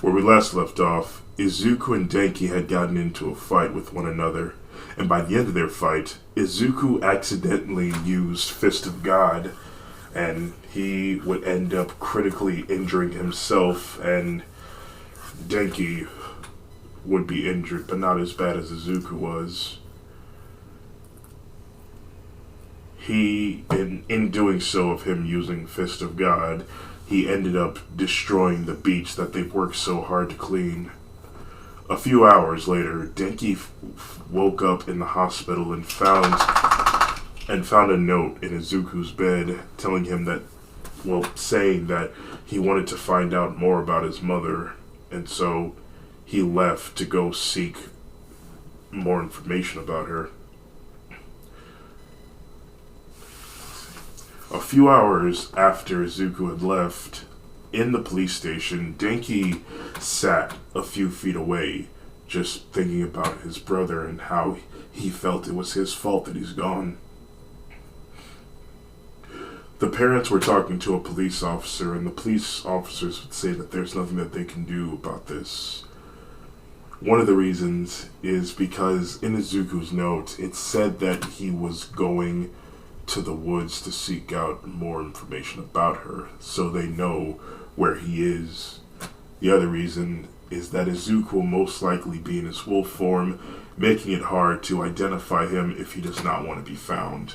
Where we last left off, Izuku and Denki had gotten into a fight with one another, and by the end of their fight, Izuku accidentally used Fist of God, and he would end up critically injuring himself, and Denki would be injured, but not as bad as Izuku was. In doing so of him using Fist of God, he ended up destroying the beach that they've worked so hard to clean. A few hours later, Denki woke up in the hospital and found a note in Izuku's bed telling him that, saying that he wanted to find out more about his mother, and so he left to go seek more information about her. A few hours after Izuku had left, in the police station, Denki sat a few feet away, just thinking about his brother and how he felt it was his fault that he's gone. The parents were talking to a police officer, and the police officers would say that there's nothing that they can do about this. One of the reasons is because in Izuku's note, it said that he was going to the woods to seek out more information about her, so they know where he is. The other reason is that Izuku will most likely be in his wolf form, making it hard to identify him if he does not want to be found.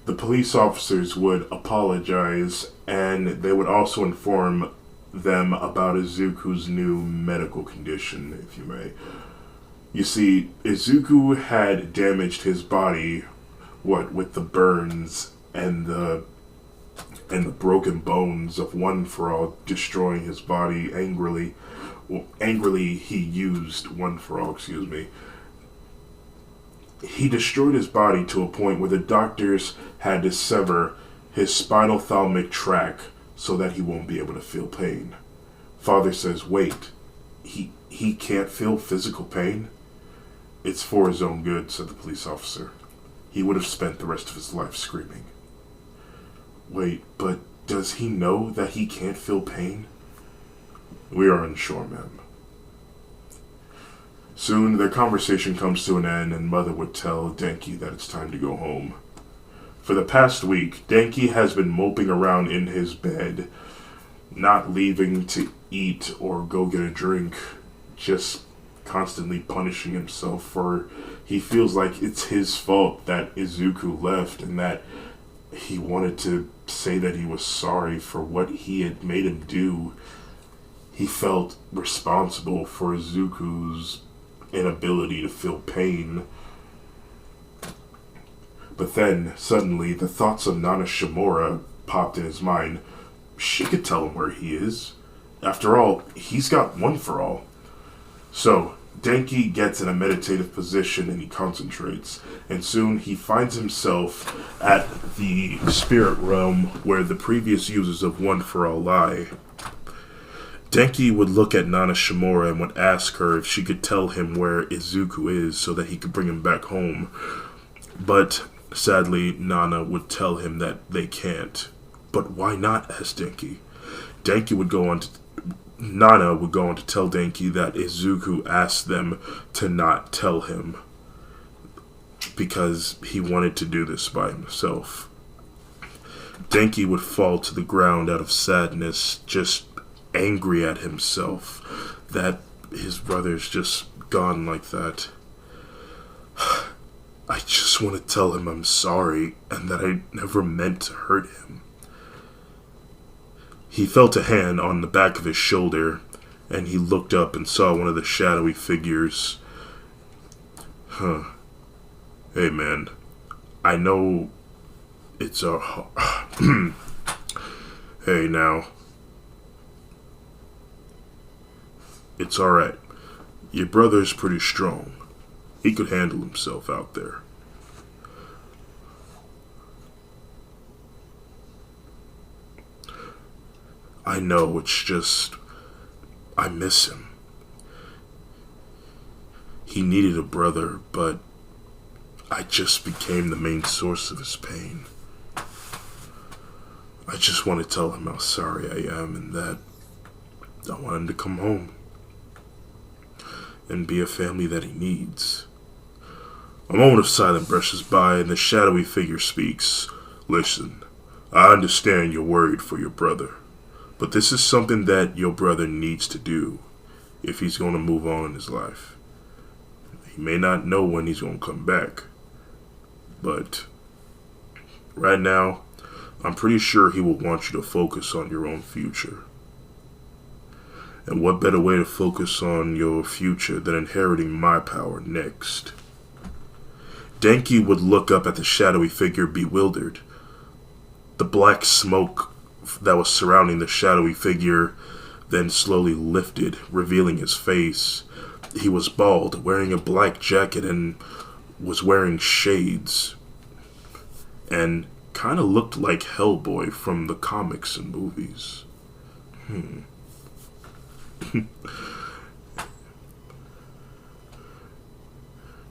The police officers would apologize, and they would also inform them about Izuku's new medical condition, if you may. You see, Izuku had damaged his body, with the burns and the broken bones of One For All destroying his body angrily. Angrily, he used One For All, He destroyed his body to a point where the doctors had to sever his spinal thalamic tract so that he won't be able to feel pain. Father says, wait, he can't feel physical pain? It's for his own good, said the police officer. He would have spent the rest of his life screaming. Wait, but does he know that he can't feel pain? We are unsure, ma'am. Soon, their conversation comes to an end, and Mother would tell Denki that it's time to go home. For the past week, Denki has been moping around in his bed, not leaving to eat or go get a drink, just constantly punishing himself for he feels like it's his fault that Izuku left and that he wanted to say that he was sorry for what he had made him do. He felt responsible for Izuku's inability to feel pain. But then, suddenly, the thoughts of Nana Shimura popped in his mind. She could tell him where he is. After all, he's got One For All. So, Denki gets in a meditative position and he concentrates, and soon he finds himself at the spirit realm where the previous users of One For All lie. Denki would look at Nana Shimura and would ask her if she could tell him where Izuku is so that he could bring him back home. But, sadly, Nana would tell him that they can't. But why not, asked Denki. Nana would go on to tell Denki that Izuku asked them to not tell him because he wanted to do this by himself. Denki would fall to the ground out of sadness, just angry at himself that his brother's just gone like that. I just want to tell him I'm sorry and that I never meant to hurt him. He felt a hand on the back of his shoulder, and he looked up and saw one of the shadowy figures. Hey man, I know it's a... Hey now. It's alright. Your brother's pretty strong. He could handle himself out there. I know, it's just... I miss him. He needed a brother, but I just became the main source of his pain. I just want to tell him how sorry I am and that I want him to come home and be a family that he needs. A moment of silence brushes by, and the shadowy figure speaks. Listen, I understand you're worried for your brother, but this is something that your brother needs to do if he's going to move on in his life. He may not know when he's going to come back, but right now, I'm pretty sure he will want you to focus on your own future. And what better way to focus on your future than inheriting my power next? Denki would look up at the shadowy figure bewildered. The black smoke that was surrounding the shadowy figure then slowly lifted, revealing his face. He was bald, wearing a black jacket, and was wearing shades. And kind of looked like Hellboy from the comics and movies.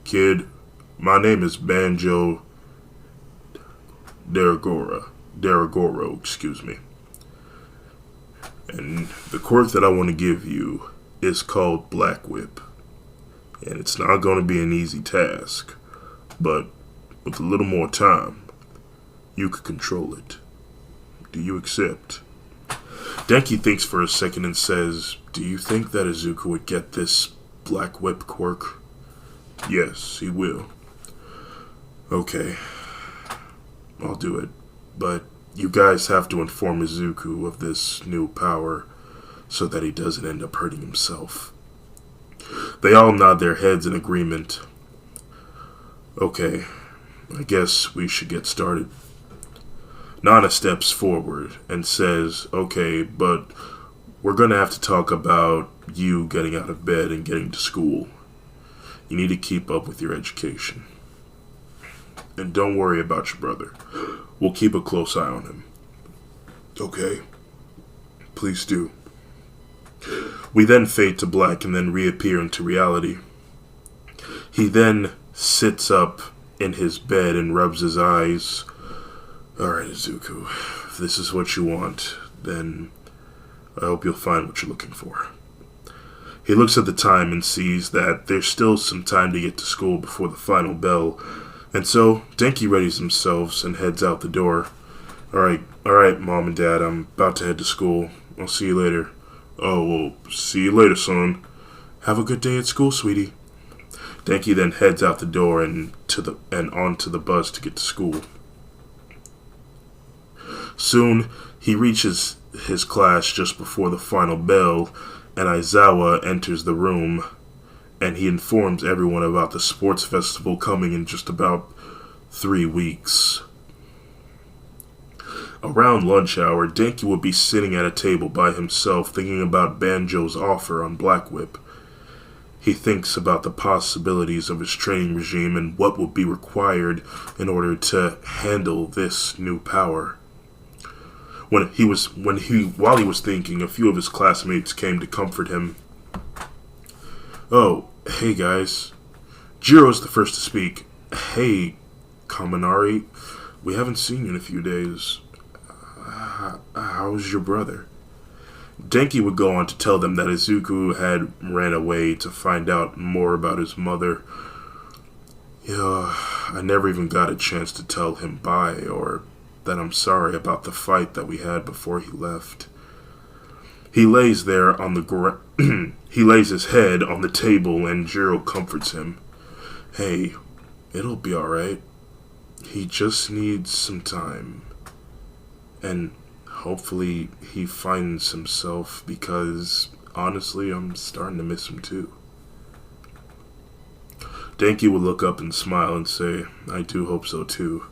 Kid, my name is Banjo Daragoro, excuse me. And the quirk that I want to give you is called Black Whip. And it's not going to be an easy task, but with a little more time, you could control it. Do you accept? Denki thinks for a second and says, do you think that Izuku would get this Black Whip quirk? Yes, he will. Okay, I'll do it. But you guys have to inform Izuku of this new power so that he doesn't end up hurting himself. They all nod their heads in agreement. Okay, I guess we should get started. Nana steps forward and says, okay, but we're going to have to talk about you getting out of bed and getting to school. You need to keep up with your education. And don't worry about your brother. We'll keep a close eye on him. Okay? Please do. We then fade to black and then reappear into reality. He then sits up in his bed and rubs his eyes. Alright, Izuku, if this is what you want, then I hope you'll find what you're looking for. He looks at the time and sees that there's still some time to get to school before the final bell, and so Denki readies himself and heads out the door. Alright, Mom and Dad, I'm about to head to school. I'll see you later. Oh, well, see you later, son. Have a good day at school, sweetie. Denki then heads out the door and onto the bus to get to school. Soon, he reaches his class just before the final bell, and Aizawa enters the room, and he informs everyone about the sports festival coming in just about 3 weeks. Around lunch hour, Denki would be sitting at a table by himself thinking about Banjo's offer on Black Whip. He thinks about the possibilities of his training regime and what would be required in order to handle this new power. While he was thinking, a few of his classmates came to comfort him. Oh, hey guys. Jiro's the first to speak. Hey, Kaminari, we haven't seen you in a few days. How's your brother? Denki would go on to tell them that Izuku had ran away to find out more about his mother. Yeah, I never even got a chance to tell him bye or that I'm sorry about the fight that we had before he left. He lays there on the he lays his head on the table and Jiro comforts him. Hey, it'll be alright. He just needs some time. And hopefully he finds himself, because honestly I'm starting to miss him too. Denki would look up and smile and say, I do hope so too.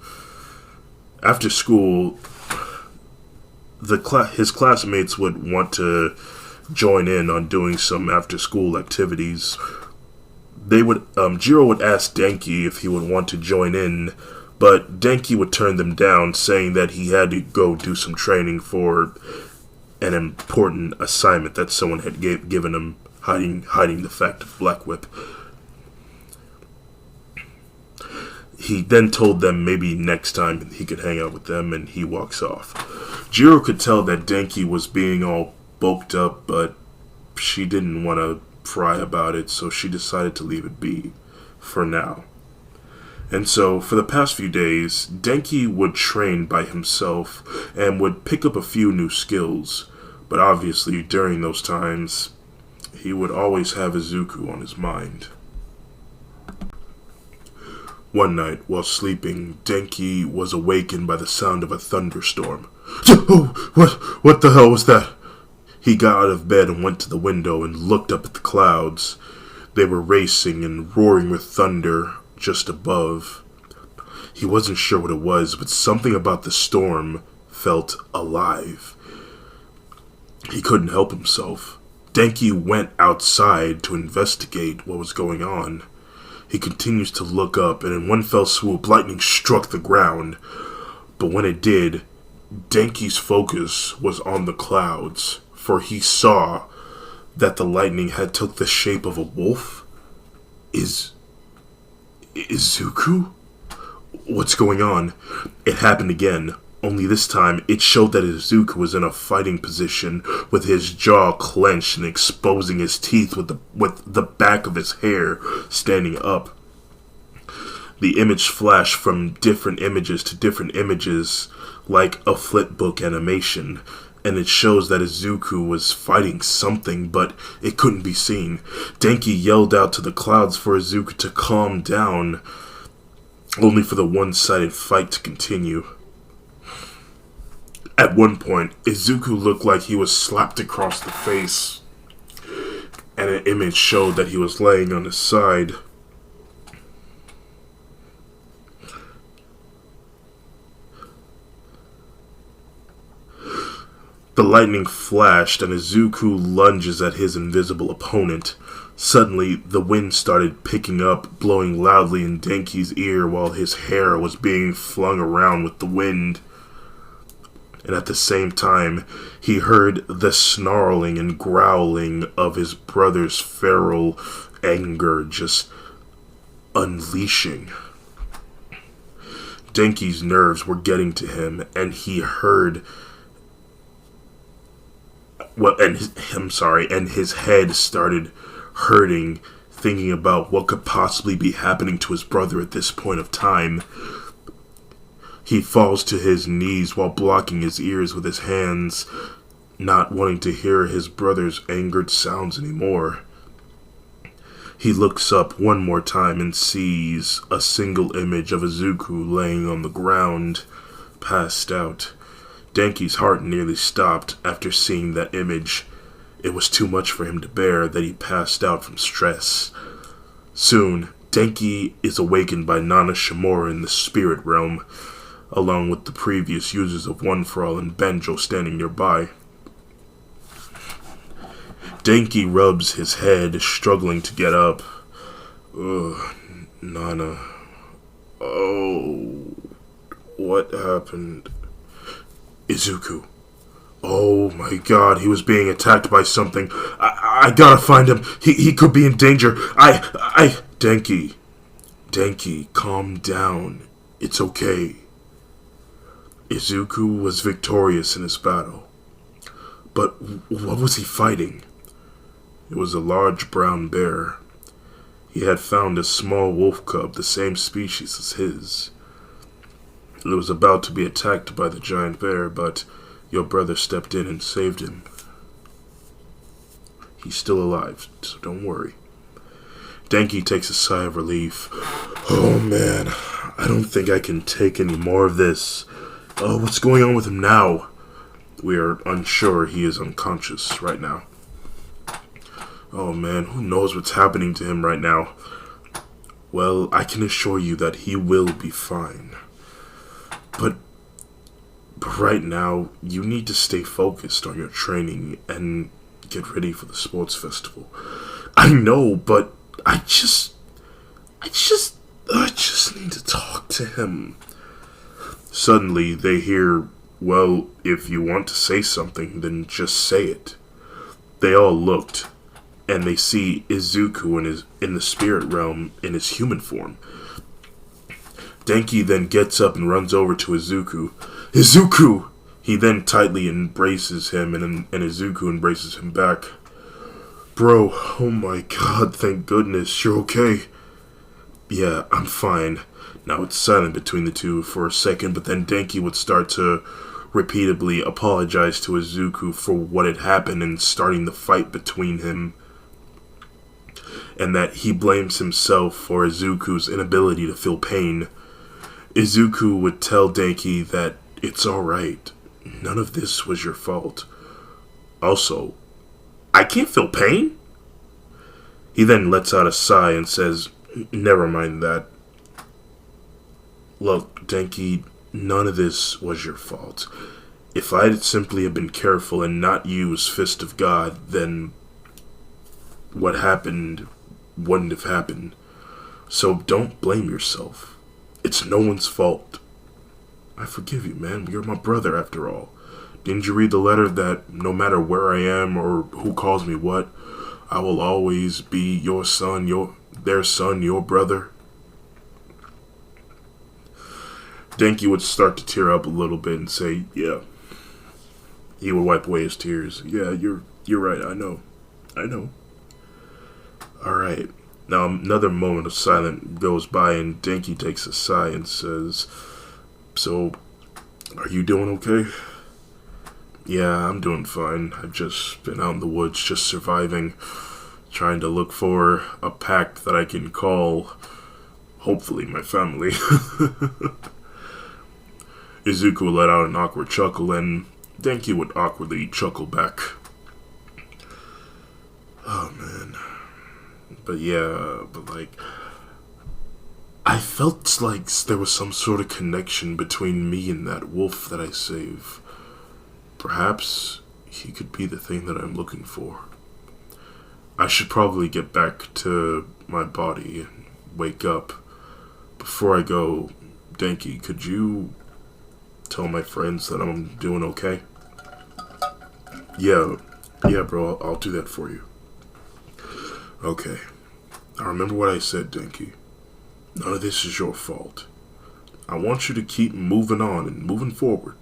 After school, his classmates would want to join in on doing some after-school activities. Jiro would ask Denki if he would want to join in, but Denki would turn them down, saying that he had to go do some training for an important assignment that someone had given him, hiding the fact of Black Whip. He then told them maybe next time he could hang out with them, and he walks off. Jiro could tell that Denki was being all bulked up, but she didn't want to pry about it, so she decided to leave it be for now. And so, for the past few days, Denki would train by himself and would pick up a few new skills. But obviously, during those times, he would always have Izuku on his mind. One night, while sleeping, Denki was awakened by the sound of a thunderstorm. Oh, what the hell was that? He got out of bed and went to the window and looked up at the clouds. They were racing and roaring with thunder just above. He wasn't sure what it was, but something about the storm felt alive. He couldn't help himself. Denki went outside to investigate what was going on. He continues to look up, and in one fell swoop, lightning struck the ground. But when it did, Denki's focus was on the clouds, for he saw that the lightning had took the shape of a wolf. Izuku? What's going on? It happened again. Only this time, it showed that Izuku was in a fighting position, with his jaw clenched and exposing his teeth with the back of his hair standing up. The image flashed from different images to different images, like a flipbook animation, and it shows that Izuku was fighting something, but it couldn't be seen. Denki yelled out to the clouds for Izuku to calm down, only for the one-sided fight to continue. At one point, Izuku looked like he was slapped across the face, and an image showed that he was laying on his side. The lightning flashed, and Izuku lunges at his invisible opponent. Suddenly, the wind started picking up, blowing loudly in Denki's ear while his hair was being flung around with the wind. And at the same time, he heard the snarling and growling of his brother's feral anger just unleashing. Denki's nerves were getting to him, and he heard... and his head started hurting, thinking about what could possibly be happening to his brother at this point of time. He falls to his knees while blocking his ears with his hands, not wanting to hear his brother's angered sounds anymore. He looks up one more time and sees a single image of Izuku laying on the ground, passed out. Denki's heart nearly stopped after seeing that image. It was too much for him to bear that he passed out from stress. Soon, Denki is awakened by Nana Shimura in the spirit realm, along with the previous users of One For All and Benjo standing nearby. Denki rubs his head, struggling to get up. Ugh, Nana. Oh, what happened? Izuku. Oh my god, he was being attacked by something. I gotta find him. He could be in danger. Denki. Denki, calm down. It's okay. Izuku was victorious in his battle. But what was he fighting? It was a large brown bear. He had found a small wolf cub, the same species as his. It was about to be attacked by the giant bear, but your brother stepped in and saved him. He's still alive, so don't worry. Denki takes a sigh of relief. Oh man, I don't think I can take any more of this. Oh, what's going on with him now? We are unsure. He is unconscious right now. Oh man, who knows what's happening to him right now? Well, I can assure you that he will be fine. But right now, you need to stay focused on your training and get ready for the sports festival. I know, but I just need to talk to him. Suddenly, they hear, well, if you want to say something, then just say it. They all looked, and they see Izuku in the spirit realm in his human form. Denki then gets up and runs over to Izuku. Izuku! He then tightly embraces him, and Izuku embraces him back. Bro, oh my god, thank goodness, you're okay. Yeah, I'm fine. Now it's silent between the two for a second, but then Denki would start to repeatedly apologize to Izuku for what had happened and starting the fight between him, and that he blames himself for Izuku's inability to feel pain. Izuku would tell Denki that it's alright. None of this was your fault. Also, I can't feel pain? He then lets out a sigh and says, never mind that. Look, Denki, none of this was your fault. If I'd simply have been careful and not use Fist of God, then what happened wouldn't have happened. So don't blame yourself. It's no one's fault. I forgive you, man. You're my brother after all. Didn't you read the letter that no matter where I am or who calls me what, I will always be your son, your brother? Denki would start to tear up a little bit and say, yeah. He would wipe away his tears. Yeah, you're right, I know. Alright. Now another moment of silence goes by and Denki takes a sigh and says, so, are you doing okay? Yeah, I'm doing fine. I've just been out in the woods, just surviving, trying to look for a pack that I can call, hopefully, my family. Izuku let out an awkward chuckle, and Denki would awkwardly chuckle back. Oh, man. But yeah, I felt like there was some sort of connection between me and that wolf that I saved. Perhaps he could be the thing that I'm looking for. I should probably get back to my body and wake up. Before I go, Denki, could you tell my friends that I'm doing okay? Yeah, bro, I'll do that for you. Okay. Now remember what I said, Denki. None of this is your fault. I want you to keep moving on and moving forward.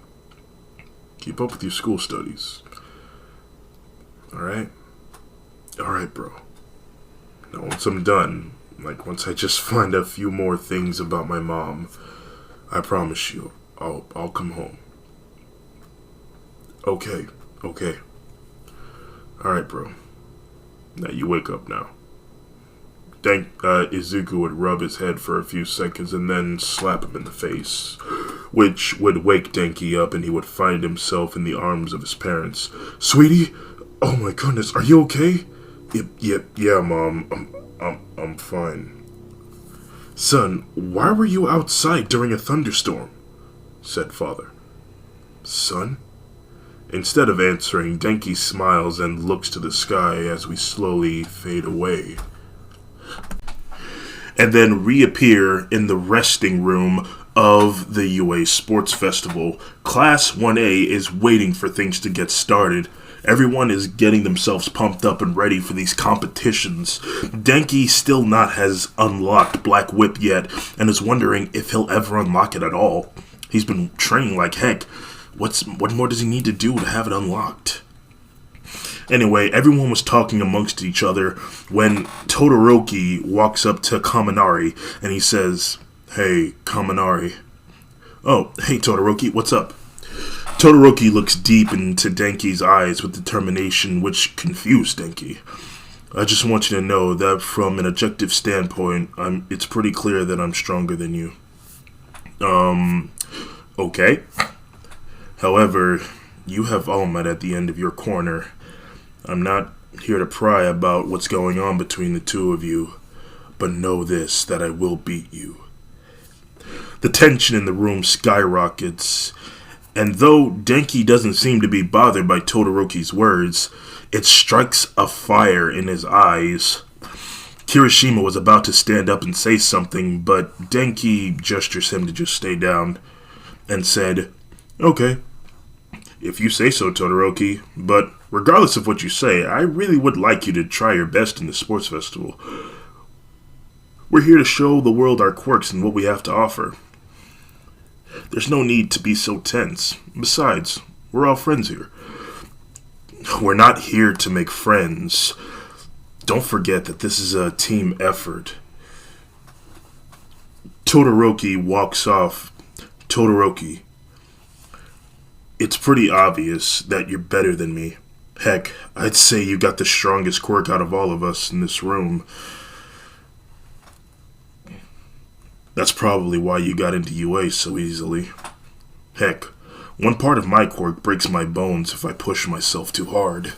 Keep up with your school studies. Alright? Alright, bro. Now once I'm done, once I just find a few more things about my mom, I promise you, I'll come home. Okay. Alright, bro. Now you wake up now. Izuku would rub his head for a few seconds and then slap him in the face, which would wake Denki up and he would find himself in the arms of his parents. Sweetie? Oh my goodness, are you okay? Yeah, Mom. I'm fine. Son, why were you outside during a thunderstorm? Said Father. Son? Instead of answering, Denki smiles and looks to the sky as we slowly fade away, and then reappear in the resting room of the UA Sports Festival. Class 1A is waiting for things to get started. Everyone is getting themselves pumped up and ready for these competitions. Denki still not has unlocked Black Whip yet and is wondering if he'll ever unlock it at all. He's been training like heck. What more does he need to do to have it unlocked? Anyway, everyone was talking amongst each other when Todoroki walks up to Kaminari and he says, Hey, Kaminari. Oh, hey Todoroki, what's up? Todoroki looks deep into Denki's eyes with determination, which confused Denki. I just want you to know that from an objective standpoint, it's pretty clear that I'm stronger than you. Okay. However, you have All Might at the end of your corner. I'm not here to pry about what's going on between the two of you, but know this, that I will beat you. The tension in the room skyrockets, and though Denki doesn't seem to be bothered by Todoroki's words, it strikes a fire in his eyes. Kirishima was about to stand up and say something, but Denki gestures him to just stay down and said, Okay, if you say so, Todoroki, but regardless of what you say, I really would like you to try your best in the sports festival. We're here to show the world our quirks and what we have to offer. There's no need to be so tense. Besides, we're all friends here. We're not here to make friends. Don't forget that this is a team effort. Todoroki walks off. Todoroki, it's pretty obvious that you're better than me. Heck, I'd say you got the strongest quirk out of all of us in this room. That's probably why you got into UA so easily. Heck, one part of my quirk breaks my bones if I push myself too hard.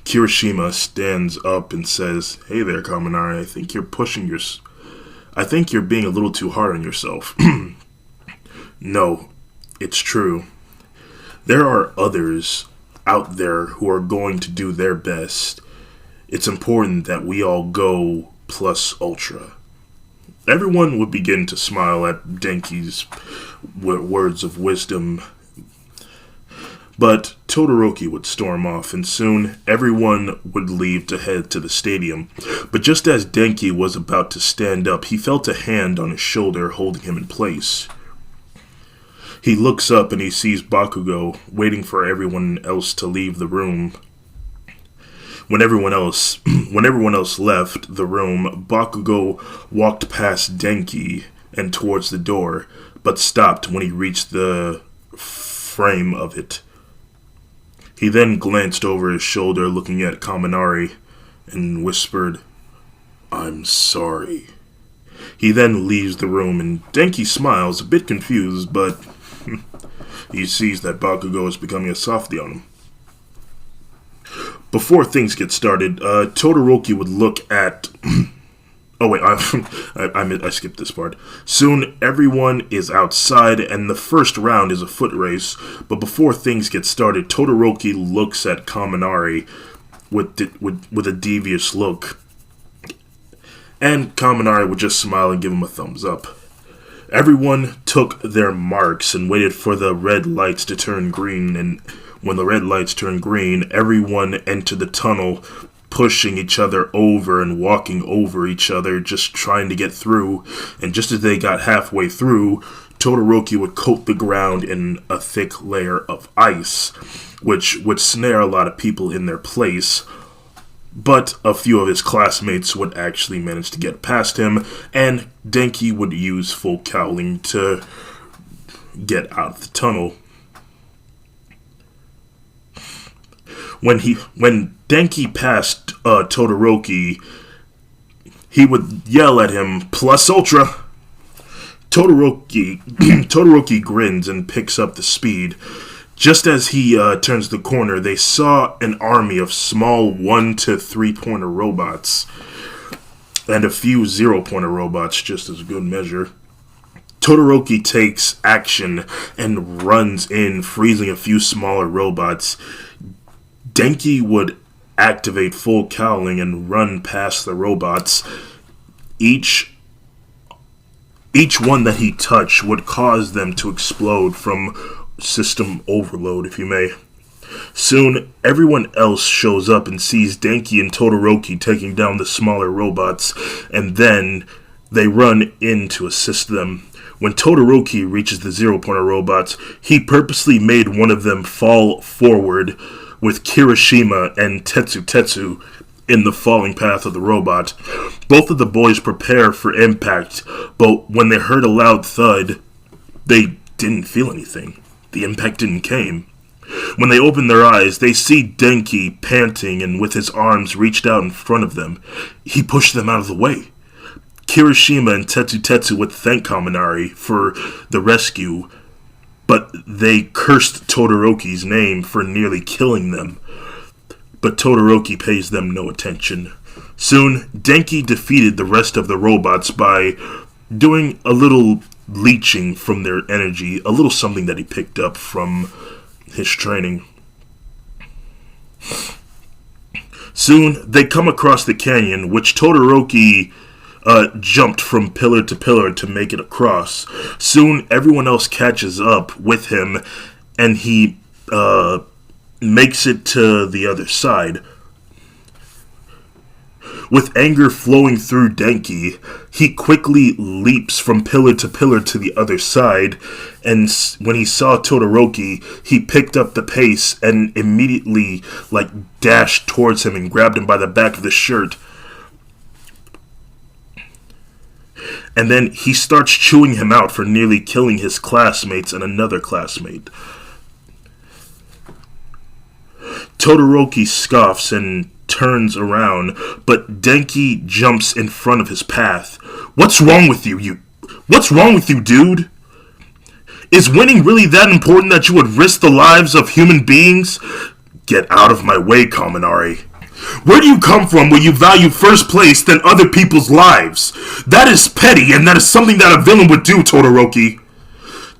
Kirishima stands up and says, "Hey there, Kaminari, I think you're being a little too hard on yourself." No, it's true. There are others out there who are going to do their best. It's important that we all go plus ultra. Everyone would begin to smile at Denki's words of wisdom, but Todoroki would storm off, and soon everyone would leave to head to the stadium. But just as Denki was about to stand up, he felt a hand on his shoulder holding him in place. He looks up and he sees Bakugo waiting for everyone else to leave the room. When everyone else left the room, Bakugo walked past Denki and towards the door, but stopped when he reached the frame of it. He then glanced over his shoulder looking at Kaminari and whispered, "I'm sorry." He then leaves the room and Denki smiles, a bit confused, but he sees that Bakugo is becoming a softie on him. Before things get started, Todoroki would look at... Oh wait, I skipped this part. Soon, everyone is outside, and the first round is a foot race. But before things get started, Todoroki looks at Kaminari with a devious look. And Kaminari would just smile and give him a thumbs up. Everyone took their marks and waited for the red lights to turn green, and when the red lights turned green, everyone entered the tunnel, pushing each other over and walking over each other, just trying to get through. And just as they got halfway through, Todoroki would coat the ground in a thick layer of ice, which would snare a lot of people in their place. But a few of his classmates would actually manage to get past him, and Denki would use full cowling to get out of the tunnel. When Denki passed Todoroki, he would yell at him, "Plus Ultra!" Todoroki grins and picks up the speed. Just as he turns the corner, they saw an army of small 1 to 3 pointer robots, and a few 0-pointer robots, just as a good measure. Todoroki takes action and runs in, freezing a few smaller robots. Denki would activate full cowling and run past the robots. Each one that he touched would cause them to explode from system overload, if you may. Soon, everyone else shows up and sees Denki and Todoroki taking down the smaller robots, and then they run in to assist them. When Todoroki reaches the 0-pointer robots, he purposely made one of them fall forward, with Kirishima and Tetsu in the falling path of the robot. Both of the boys prepare for impact, but when they heard a loud thud, they didn't feel anything. The impact didn't came. When they open their eyes, they see Denki panting and with his arms reached out in front of them. He pushed them out of the way. Kirishima and Tetsu would thank Kaminari for the rescue, but they cursed Todoroki's name for nearly killing them. But Todoroki pays them no attention. Soon, Denki defeated the rest of the robots by doing a little leeching from their energy, a little something that he picked up from his training. Soon, they come across the canyon, which Todoroki jumped from pillar to pillar to make it across. Soon, everyone else catches up with him, and he makes it to the other side. With anger flowing through Denki, he quickly leaps from pillar to the other side, and when he saw Todoroki, he picked up the pace and immediately, dashed towards him and grabbed him by the back of the shirt. And then he starts chewing him out for nearly killing his classmates and another classmate. Todoroki scoffs and turns around, but Denki jumps in front of his path. What's wrong with you, What's wrong with you, dude? Is winning really that important that you would risk the lives of human beings? Get out of my way, Kaminari. Where do you come from where you value first place than other people's lives? That is petty, and that is something that a villain would do, Todoroki.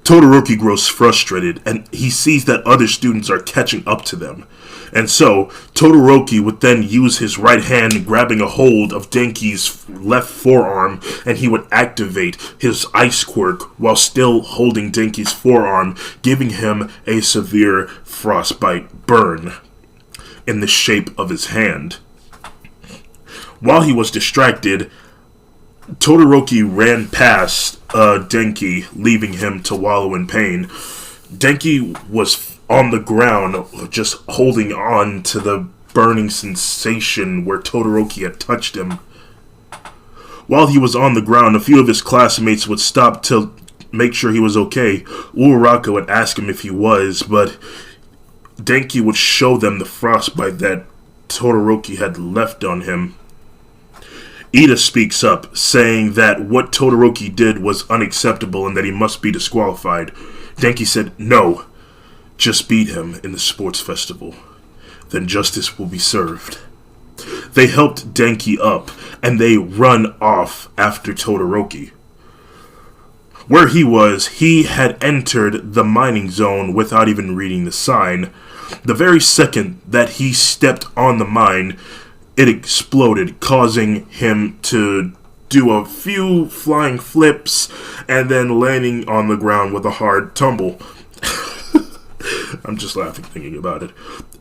Todoroki grows frustrated, and he sees that other students are catching up to them. And so, Todoroki would then use his right hand grabbing a hold of Denki's left forearm, and he would activate his ice quirk while still holding Denki's forearm, giving him a severe frostbite burn in the shape of his hand. While he was distracted, Todoroki ran past Denki, leaving him to wallow in pain. Denki was on the ground, just holding on to the burning sensation where Todoroki had touched him. While he was on the ground, a few of his classmates would stop to make sure he was okay. Uraraka would ask him if he was, but Denki would show them the frostbite that Todoroki had left on him. Ida speaks up, saying that what Todoroki did was unacceptable and that he must be disqualified. Denki said, "No, just beat him in the sports festival. Then justice will be served." They helped Denki up, and they run off after Todoroki. Where he had entered the mining zone without even reading the sign. The very second that he stepped on the mine, it exploded, causing him to do a few flying flips and then landing on the ground with a hard tumble. I'm just laughing thinking about it.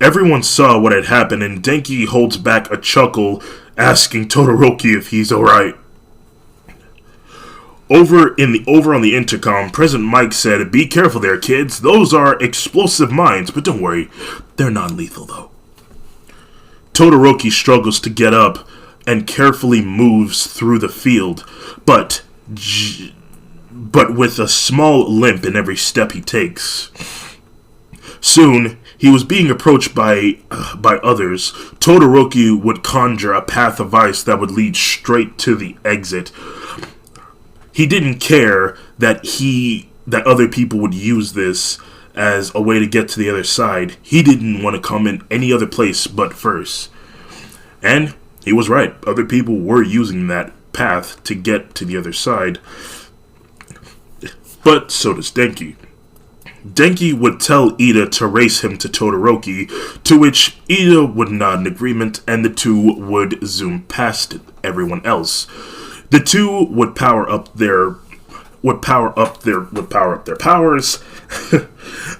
Everyone saw what had happened, and Denki holds back a chuckle, asking Todoroki if he's alright. Over on the intercom, President Mike said, "Be careful there, kids. Those are explosive mines, but don't worry, they're non-lethal though." Todoroki struggles to get up and carefully moves through the field, but with a small limp in every step he takes. Soon, he was being approached by others. Todoroki would conjure a path of ice that would lead straight to the exit. He didn't care that other people would use this as a way to get to the other side. He didn't want to come in any other place but first. And he was right. Other people were using that path to get to the other side. But so does Denki. Denki would tell Ida to race him to Todoroki, to which Ida would nod in agreement, and the two would zoom past everyone else. The two would power up their powers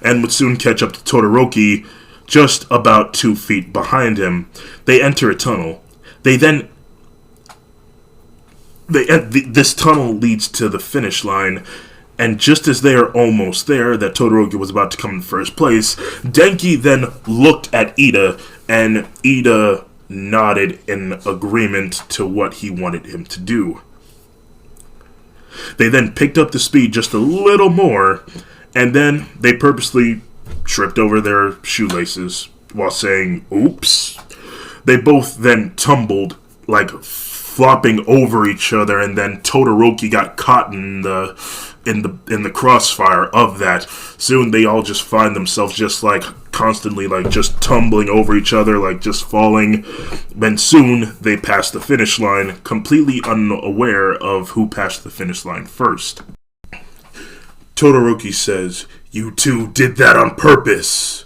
and would soon catch up to Todoroki just about 2 feet behind him. They enter a tunnel. This tunnel leads to the finish line, and just as they are almost there, that Todoroki was about to come in first place, Denki then looked at Ida, and Ida nodded in agreement to what he wanted him to do. They then picked up the speed just a little more, and then they purposely tripped over their shoelaces while saying, "Oops." They both then tumbled, flopping over each other, and then Todoroki got caught in the crossfire of that. Soon they all just find themselves just constantly just tumbling over each other, just falling. Then soon they pass the finish line, completely unaware of who passed the finish line first. Todoroki says, "You two did that on purpose."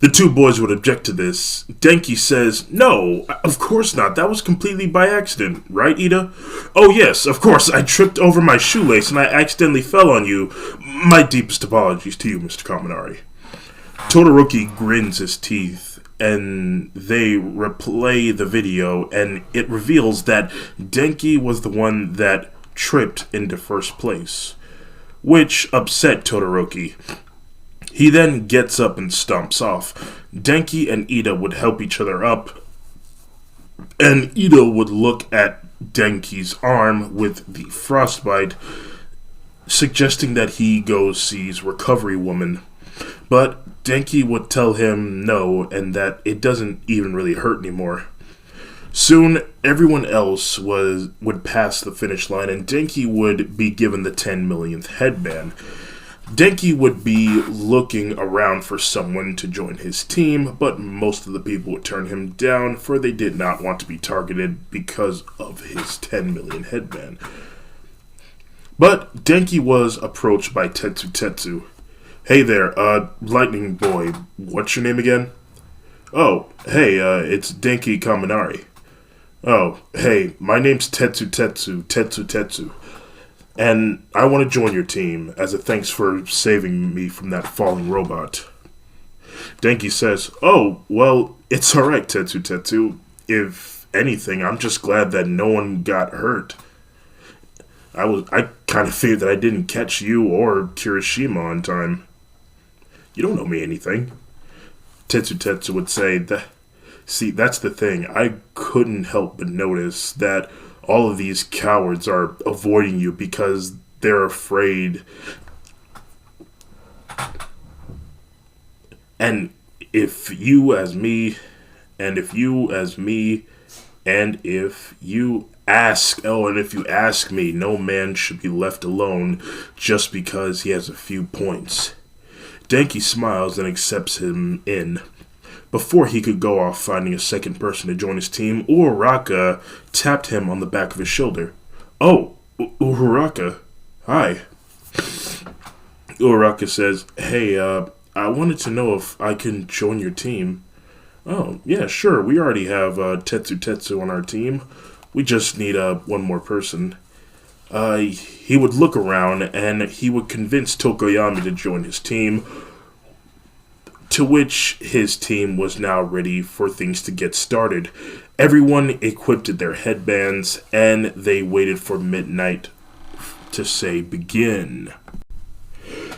The two boys would object to this. Denki says, "No, of course not. That was completely by accident. Right, Ida?" "Oh, yes, of course. I tripped over my shoelace and I accidentally fell on you. My deepest apologies to you, Mr. Kaminari." Todoroki grins his teeth and they replay the video, and it reveals that Denki was the one that tripped into first place, which upset Todoroki. He then gets up and stomps off. Denki and Ida would help each other up, and Ida would look at Denki's arm with the frostbite, suggesting that he goes sees Recovery Woman. But Denki would tell him no, and that it doesn't even really hurt anymore. Soon, everyone else would pass the finish line, and Denki would be given the 10 millionth headband. Denki would be looking around for someone to join his team, but most of the people would turn him down, for they did not want to be targeted because of his 10 million headband. But Denki was approached by Tetsu. Hey there, Lightning Boy, what's your name again? Oh, hey, it's Denki Kaminari. Oh, hey, my name's Tetsu. And I want to join your team as a thanks for saving me from that falling robot. Denki says, oh, well, it's alright, Tetsu. If anything, I'm just glad that no one got hurt. I kind of feared that I didn't catch you or Kirishima on time. You don't owe me anything. Tetsu would say, see, that's the thing. I couldn't help but notice that all of these cowards are avoiding you because they're afraid. And if you as me, and if you as me, and if you ask me, no man should be left alone just because he has a few points. Denki smiles and accepts him in. Before he could go off finding a second person to join his team, Uraraka tapped him on the back of his shoulder. Oh, Uraraka. Hi. Uraraka says, hey, I wanted to know if I can join your team. Oh, yeah, sure. We already have Tetsu on our team. We just need one more person. He would look around, and he would convince Tokoyami to join his team, to which his team was now ready for things to get started. Everyone equipped their headbands, and they waited for midnight to say begin.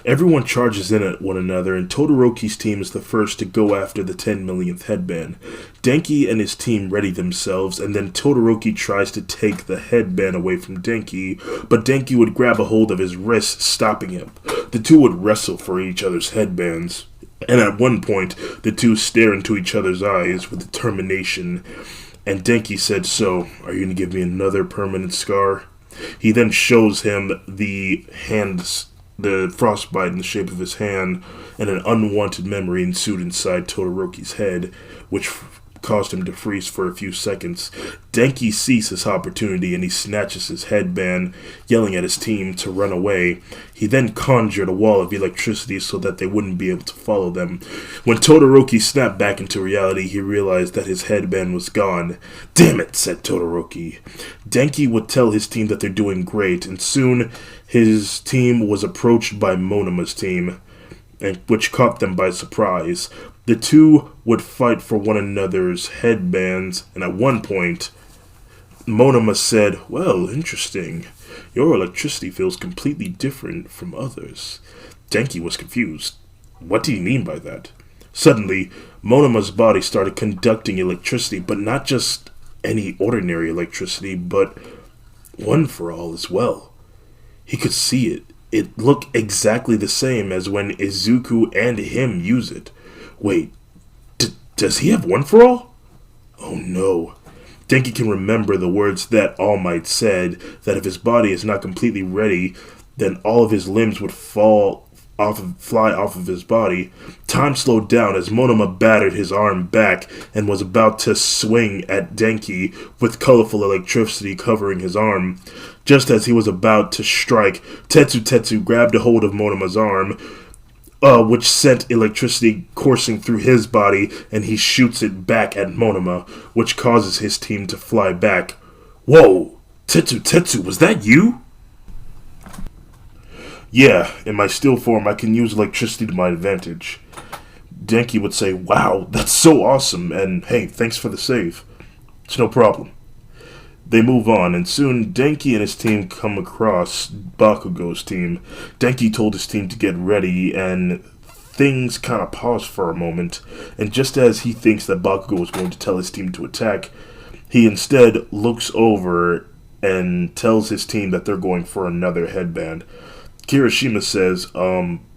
Everyone charges in at one another, and Todoroki's team is the first to go after the 10 millionth headband. Denki and his team ready themselves, and then Todoroki tries to take the headband away from Denki, but Denki would grab a hold of his wrist, stopping him. The two would wrestle for each other's headbands, and at one point, the two stare into each other's eyes with determination, and Denki said, so, are you going to give me another permanent scar? He then shows him the frostbite in the shape of his hand, and an unwanted memory ensued inside Todoroki's head, which caused him to freeze for a few seconds. Denki sees his opportunity, and he snatches his headband, yelling at his team to run away. He then conjured a wall of electricity so that they wouldn't be able to follow them. When Todoroki snapped back into reality, he realized that his headband was gone. Damn it, said Todoroki. Denki would tell his team that they're doing great, and soon his team was approached by Monama's team, which caught them by surprise. The two would fight for one another's headbands, and at one point, Monama said, well, interesting. Your electricity feels completely different from others. Denki was confused. What do you mean by that? Suddenly, Monama's body started conducting electricity, but not just any ordinary electricity, but one for all as well. He could see it. It looked exactly the same as when Izuku and him use it. Wait, does he have one for all? Oh no. Denki can remember the words that All Might said, that if his body is not completely ready, then all of his limbs would fly off of his body. Time slowed down as Monoma battered his arm back and was about to swing at Denki with colorful electricity covering his arm. Just as he was about to strike, Tetsu grabbed a hold of Monama's arm, which sent electricity coursing through his body, and he shoots it back at Monoma, which causes his team to fly back. Whoa! Tetsu, was that you? Yeah, in my still form I can use electricity to my advantage. Denki would say, "Wow, that's so awesome," and "Hey, thanks for the save." "It's no problem." They move on, and soon Denki and his team come across Bakugo's team. Denki told his team to get ready, and things kind of pause for a moment. And just as he thinks that Bakugo is going to tell his team to attack, he instead looks over and tells his team that they're going for another headband. Kirishima says,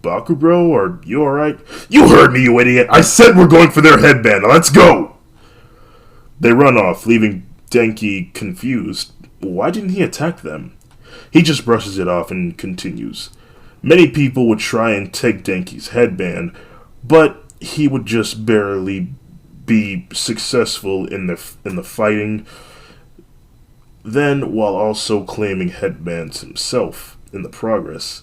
Baku bro, are you alright?" "You heard me, you idiot! I said we're going for their headband! Now let's go!" They run off, leaving Denki confused. Why didn't he attack them? He just brushes it off and continues. Many people would try and take Denki's headband, but he would just barely be successful in the fighting, then while also claiming headbands himself in the progress.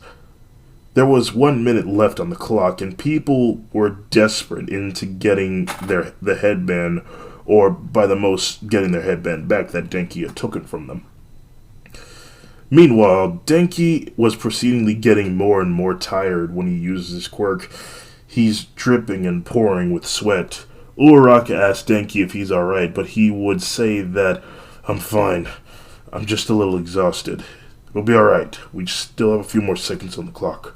There was 1 minute left on the clock, and people were desperate into getting the headband, or by the most getting their headband back that Denki had taken from them. Meanwhile, Denki was proceedingly getting more and more tired when he uses his quirk. He's dripping and pouring with sweat. Uraraka asked Denki if he's alright, but he would say that, "I'm fine. I'm just a little exhausted. It'll be alright. We still have a few more seconds on the clock."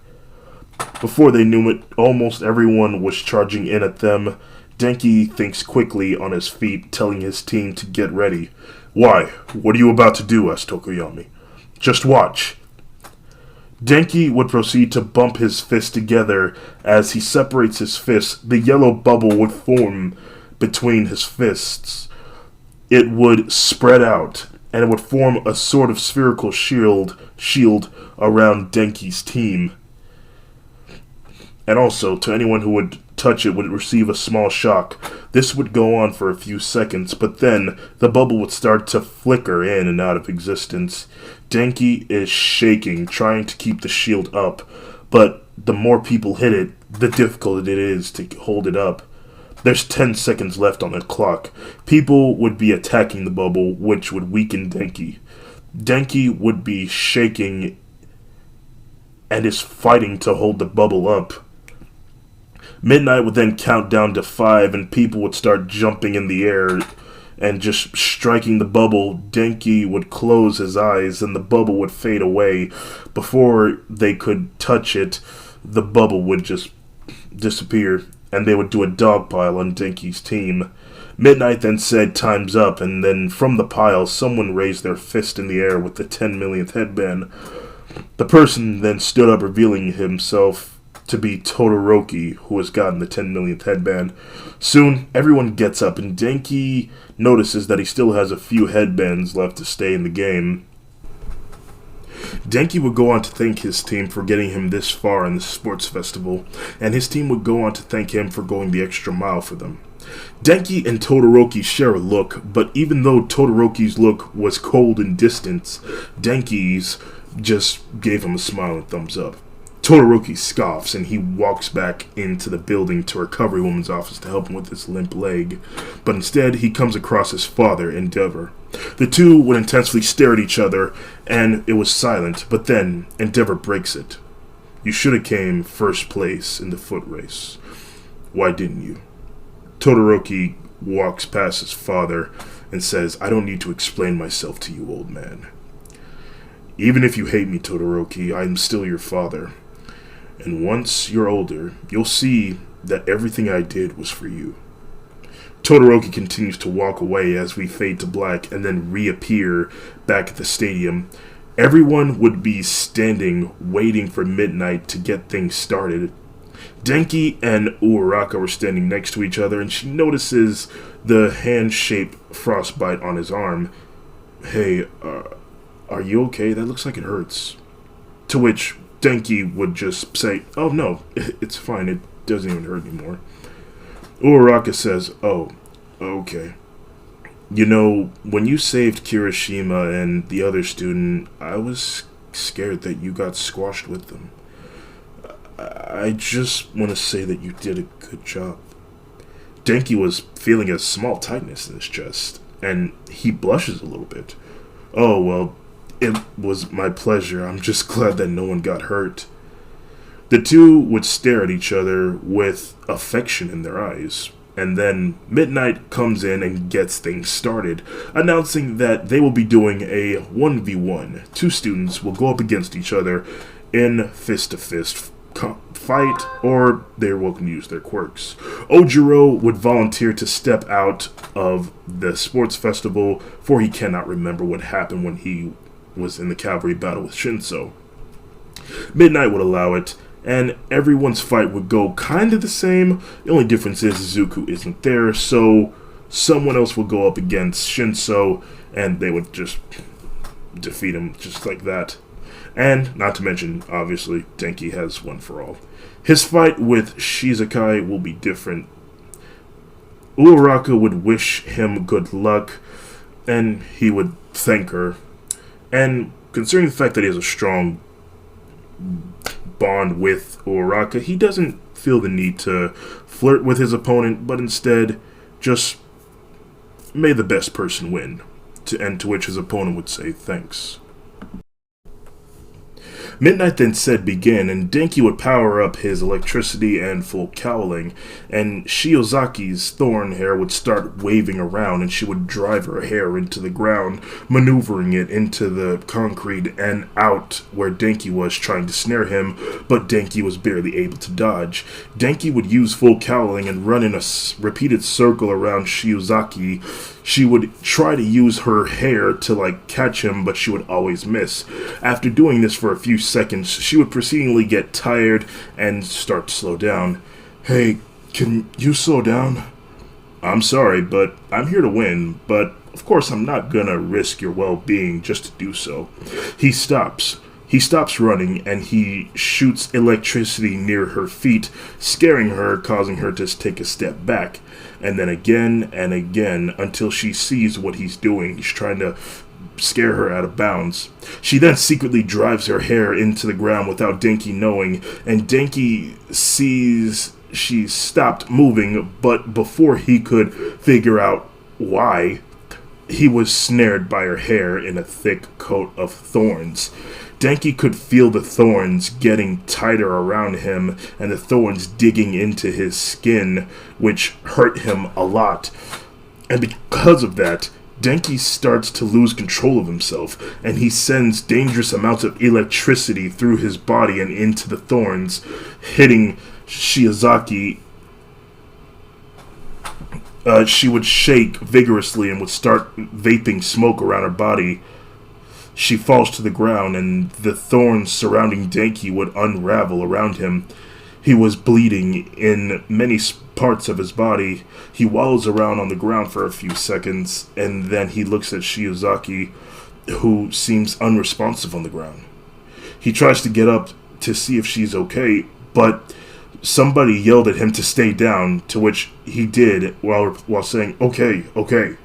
Before they knew it, almost everyone was charging in at them. Denki thinks quickly on his feet, telling his team to get ready. "Why? What are you about to do?" asked Tokoyami. "Just watch." Denki would proceed to bump his fists together. As he separates his fists, the yellow bubble would form between his fists. It would spread out, and it would form a sort of spherical shield around Denki's team. And also, to anyone who would touch it would receive a small shock. This would go on for a few seconds, but then the bubble would start to flicker in and out of existence. Denki is shaking, trying to keep the shield up, but the more people hit it, the difficult it is to hold it up. There's 10 seconds left on the clock. People would be attacking the bubble, which would weaken Denki. Denki would be shaking and is fighting to hold the bubble up. Midnight would then count down to 5, and people would start jumping in the air and just striking the bubble. Denki would close his eyes, and the bubble would fade away. Before they could touch it, the bubble would just disappear, and they would do a dogpile on Denki's team. Midnight then said, "Time's up," and then from the pile, someone raised their fist in the air with the 10 millionth headband. The person then stood up, revealing himself to be Todoroki, who has gotten the 10 millionth headband. Soon, everyone gets up, and Denki notices that he still has a few headbands left to stay in the game. Denki would go on to thank his team for getting him this far in the sports festival, and his team would go on to thank him for going the extra mile for them. Denki and Todoroki share a look, but even though Todoroki's look was cold and distant, Denki's just gave him a smile and thumbs up. Todoroki scoffs, and he walks back into the building to Recovery Woman's office to help him with his limp leg. But instead, he comes across his father, Endeavor. The two would intensely stare at each other, and it was silent, but then Endeavor breaks it. "You should have came first place in the foot race. Why didn't you?" Todoroki walks past his father and says, "I don't need to explain myself to you, old man. Even if you hate me, Todoroki, I'm still your father. And once you're older, you'll see that everything I did was for you." Todoroki continues to walk away as we fade to black and then reappear back at the stadium. Everyone would be standing, waiting for midnight to get things started. Denki and Uraraka were standing next to each other, and she notices the hand-shaped frostbite on his arm. "Hey, are you okay? That looks like it hurts." To which Denki would just say, "Oh no, it's fine, it doesn't even hurt anymore." Uraraka says, "Oh, okay. You know, when you saved Kirishima and the other student, I was scared that you got squashed with them. I just want to say that you did a good job." Denki was feeling a small tightness in his chest, and he blushes a little bit. "Oh, well, it was my pleasure. I'm just glad that no one got hurt." The two would stare at each other with affection in their eyes. And then Midnight comes in and gets things started, announcing that they will be doing a 1v1. Two students will go up against each other in fist-to-fist fight, or they're welcome to use their quirks. Ojiro would volunteer to step out of the sports festival, for he cannot remember what happened when he was in the cavalry battle with Shinso. Midnight would allow it, and everyone's fight would go kind of the same. The only difference is Zuko isn't there, so someone else will go up against Shinso, and they would just defeat him just like that. And, not to mention, obviously, Denki has one for all. His fight with Shizukai will be different. Uraraka would wish him good luck, and he would thank her. And considering the fact that he has a strong bond with Uraraka, he doesn't feel the need to flirt with his opponent, but instead just may the best person win, to which his opponent would say thanks. Midnight then said begin, and Denki would power up his electricity and full cowling, and Shiozaki's thorn hair would start waving around, and she would drive her hair into the ground, maneuvering it into the concrete and out where Denki was trying to snare him, but Denki was barely able to dodge. Denki would use full cowling and run in a repeated circle around Shiozaki. She would try to use her hair to catch him, but she would always miss. After doing this for a few seconds, she would proceedingly get tired and start to slow down. Hey, can you slow down? I'm sorry, but I'm here to win, but of course I'm not gonna risk your well-being just to do so. He stops. He stops running, and he shoots electricity near her feet, scaring her, causing her to take a step back. And then again and again, until she sees what he's doing. He's trying to scare her out of bounds. She then secretly drives her hair into the ground without Denki knowing, and Denki sees she stopped moving, but before he could figure out why, he was snared by her hair in a thick coat of thorns. Denki could feel the thorns getting tighter around him and the thorns digging into his skin, which hurt him a lot. And because of that, Denki starts to lose control of himself, and he sends dangerous amounts of electricity through his body and into the thorns, hitting Shiozaki. She would shake vigorously and would start vaping smoke around her body. She falls to the ground, and the thorns surrounding Denki would unravel around him. He was bleeding in many parts of his body. He wallows around on the ground for a few seconds, and then he looks at Shiozaki, who seems unresponsive on the ground. He tries to get up to see if she's okay, but somebody yelled at him to stay down, to which he did while saying, "Okay, okay."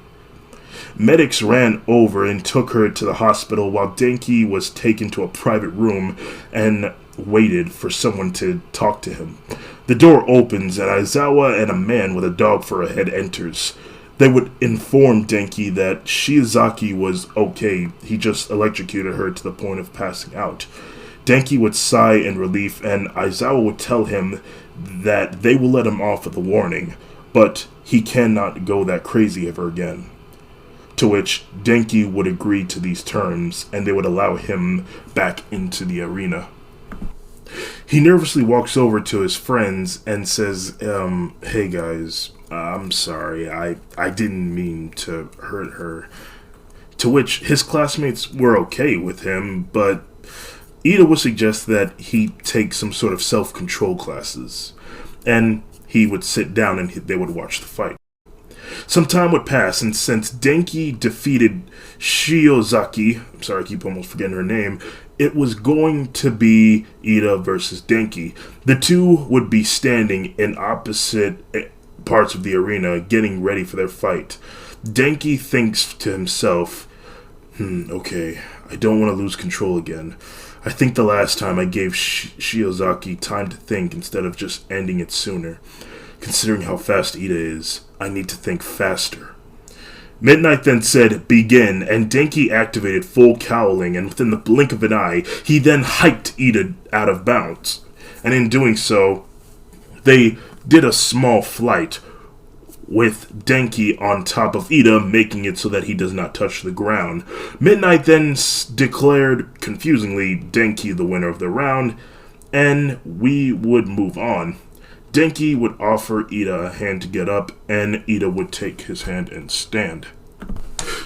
Medics ran over and took her to the hospital, while Denki was taken to a private room and waited for someone to talk to him. The door opens, and Aizawa and a man with a dog for a head enters. They would inform Denki that Shiozaki was okay. He just electrocuted her to the point of passing out. Denki would sigh in relief, and Aizawa would tell him that they will let him off with a warning, but he cannot go that crazy ever again. To which Denki would agree to these terms, and they would allow him back into the arena. He nervously walks over to his friends and says, hey guys, I'm sorry, I didn't mean to hurt her. To which his classmates were okay with him, but Ida would suggest that he take some sort of self-control classes, and he would sit down and they would watch the fight. Some time would pass, and since Denki defeated Shiozaki, I'm sorry, I keep almost forgetting her name, it was going to be Ida versus Denki. The two would be standing in opposite parts of the arena, getting ready for their fight. Denki thinks to himself, okay, I don't want to lose control again. I think the last time I gave Shiozaki time to think instead of just ending it sooner. Considering how fast Ida is, I need to think faster. Midnight then said, begin, and Denki activated full cowling, and within the blink of an eye, he then hiked Ida out of bounds. and in doing so, they did a small flight with Denki on top of Ida, making it so that he does not touch the ground. Midnight then declared, confusingly, Denki the winner of the round, and we would move on. Denki would offer Ida a hand to get up, and Ida would take his hand and stand.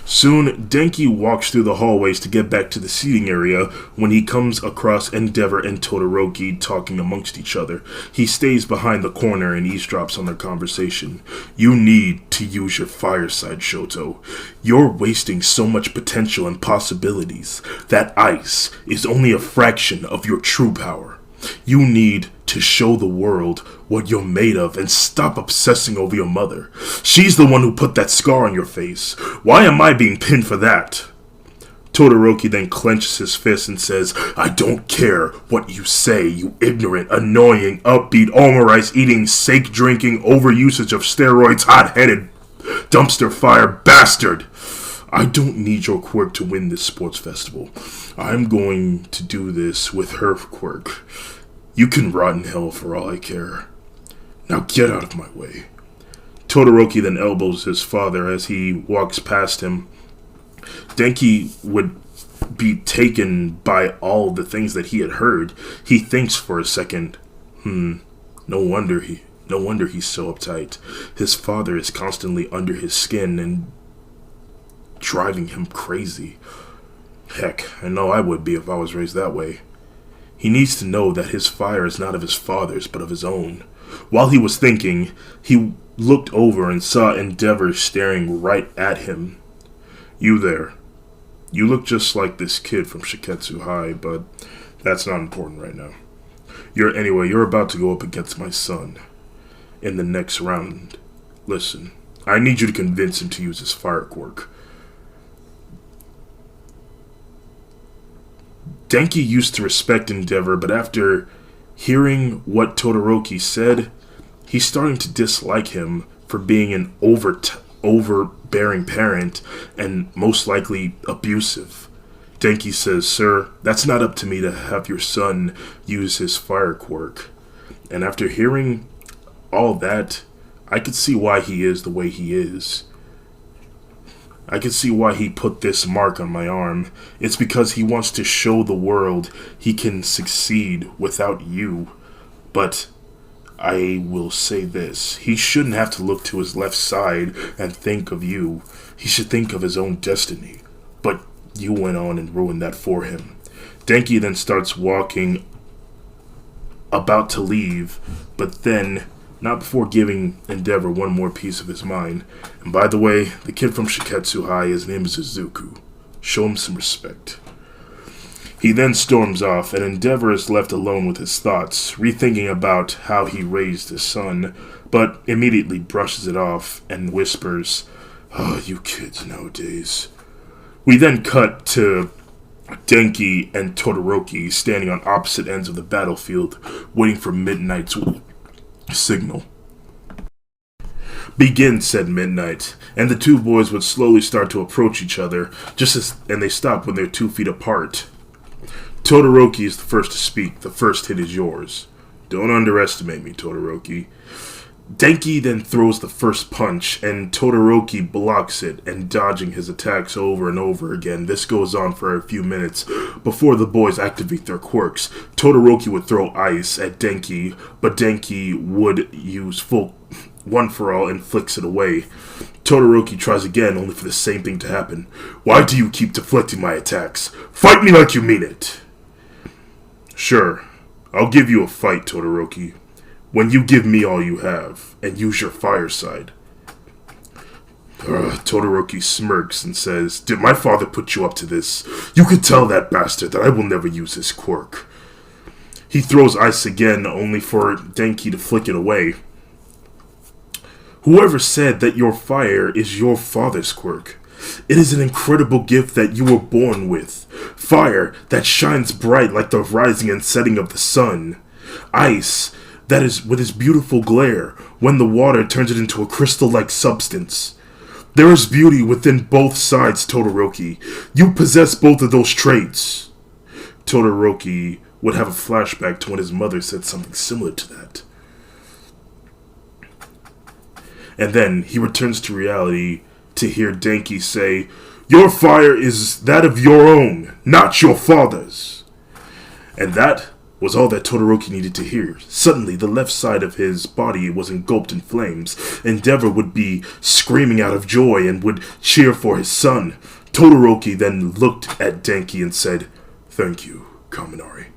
Soon, Denki walks through the hallways to get back to the seating area when he comes across Endeavor and Todoroki talking amongst each other. He stays behind the corner and eavesdrops on their conversation. "You need to use your fire side, Shoto. You're wasting so much potential and possibilities. That ice is only a fraction of your true power. You need to show the world what you're made of and stop obsessing over your mother. She's the one who put that scar on your face. Why am I being pinned for that?" Todoroki then clenches his fist and says, "I don't care what you say, you ignorant, annoying, upbeat, all-rice-eating, sake-drinking, overusage of steroids, hot-headed, dumpster fire bastard. I don't need your quirk to win this sports festival. I'm going to do this with her quirk. You can rot in hell for all I care. Now get out of my way." Todoroki then elbows his father as he walks past him. Denki would be taken by all the things that he had heard. He thinks for a second. No wonder he's so uptight. His father is constantly under his skin and driving him crazy. Heck, I know I would be if I was raised that way. He needs to know that his fire is not of his father's, but of his own. While he was thinking, he looked over and saw Endeavor staring right at him. "You there. You look just like this kid from Shiketsu High, but that's not important right now. You're about to go up against my son in the next round. Listen, I need you to convince him to use his fire quirk." Denki used to respect Endeavor, but after hearing what Todoroki said, he's starting to dislike him for being an overbearing parent and most likely abusive. Denki says, "Sir, that's not up to me to have your son use his fire quirk." And after hearing all that, I could see why he is the way he is. I can see why he put this mark on my arm. It's because he wants to show the world he can succeed without you. But I will say this. He shouldn't have to look to his left side and think of you. He should think of his own destiny. But you went on and ruined that for him. Denki then starts walking, about to leave, but then not before giving Endeavor one more piece of his mind. "And by the way, the kid from Shiketsu High, his name is Izuku. Show him some respect." He then storms off, and Endeavor is left alone with his thoughts, rethinking about how he raised his son, but immediately brushes it off and whispers, "Oh, you kids nowadays." We then cut to Denki and Todoroki standing on opposite ends of the battlefield, waiting for Midnight's signal. "Begin," said Midnight, and the two boys would slowly start to approach each other, and they stop when they're 2 feet apart. Todoroki is the first to speak. "The first hit is yours." "Don't underestimate me, Todoroki." Denki then throws the first punch, and Todoroki blocks it and dodging his attacks over and over again. This goes on for a few minutes before the boys activate their quirks. Todoroki would throw ice at Denki, but Denki would use full one for all and flicks it away. Todoroki tries again, only for the same thing to happen. "Why do you keep deflecting my attacks? Fight me like you mean it." "Sure, I'll give you a fight, Todoroki, when you give me all you have, and use your fire side." Todoroki smirks and says, "Did my father put you up to this? You could tell that bastard that I will never use his quirk." He throws ice again, only for Denki to flick it away. "Whoever said that your fire is your father's quirk? It is an incredible gift that you were born with. Fire that shines bright like the rising and setting of the sun. Ice that is with its beautiful glare when the water turns it into a crystal-like substance. There is beauty within both sides, Todoroki. You possess both of those traits." Todoroki would have a flashback to when his mother said something similar to that. And then he returns to reality to hear Denki say, "Your fire is that of your own, not your father's." And that was all that Todoroki needed to hear. Suddenly, the left side of his body was engulfed in flames. Endeavor would be screaming out of joy and would cheer for his son. Todoroki then looked at Denki and said, "Thank you, Kaminari."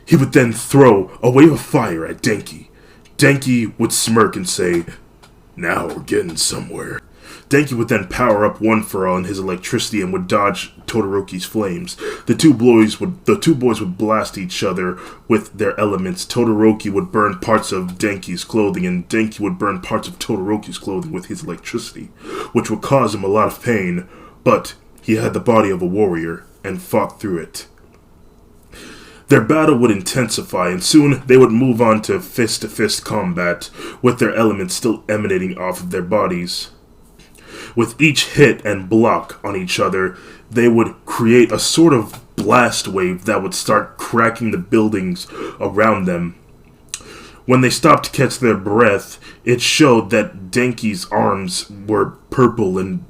He would then throw a wave of fire at Denki. Denki would smirk and say, "Now we're getting somewhere." Denki would then power up One For All in his electricity and would dodge Todoroki's flames. The two boys would blast each other with their elements. Todoroki would burn parts of Denki's clothing, and Denki would burn parts of Todoroki's clothing with his electricity, which would cause him a lot of pain, but he had the body of a warrior and fought through it. Their battle would intensify, and soon they would move on to fist-to-fist combat, with their elements still emanating off of their bodies. With each hit and block on each other, they would create a sort of blast wave that would start cracking the buildings around them. When they stopped to catch their breath, it showed that Denki's arms were purple and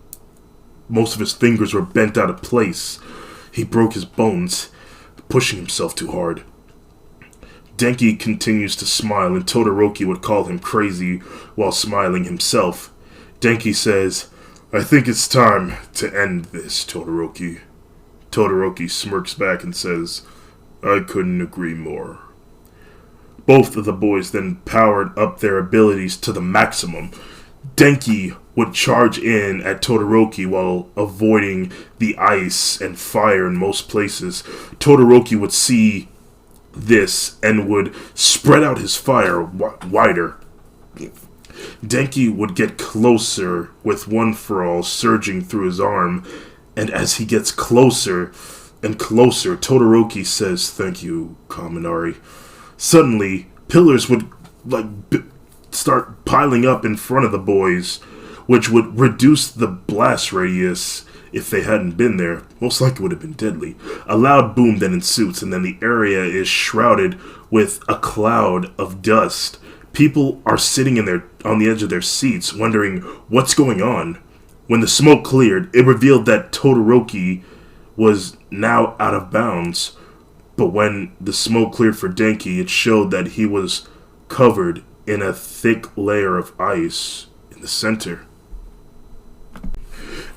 most of his fingers were bent out of place. He broke his bones, pushing himself too hard. Denki continues to smile, and Todoroki would call him crazy while smiling himself. Denki says, "I think it's time to end this, Todoroki." Todoroki smirks back and says, "I couldn't agree more." Both of the boys then powered up their abilities to the maximum. Denki would charge in at Todoroki while avoiding the ice and fire in most places. Todoroki would see this and would spread out his fire wider. Denki would get closer with One For All surging through his arm, and as he gets closer and closer, Todoroki says, "Thank you, Kaminari." Suddenly, pillars would start piling up in front of the boys, which would reduce the blast radius. If they hadn't been there, most likely would have been deadly. A loud boom then ensues, and then the area is shrouded with a cloud of dust. People are sitting on the edge of their seats, wondering what's going on. When the smoke cleared, it revealed that Todoroki was now out of bounds. But when the smoke cleared for Denki, it showed that he was covered in a thick layer of ice in the center.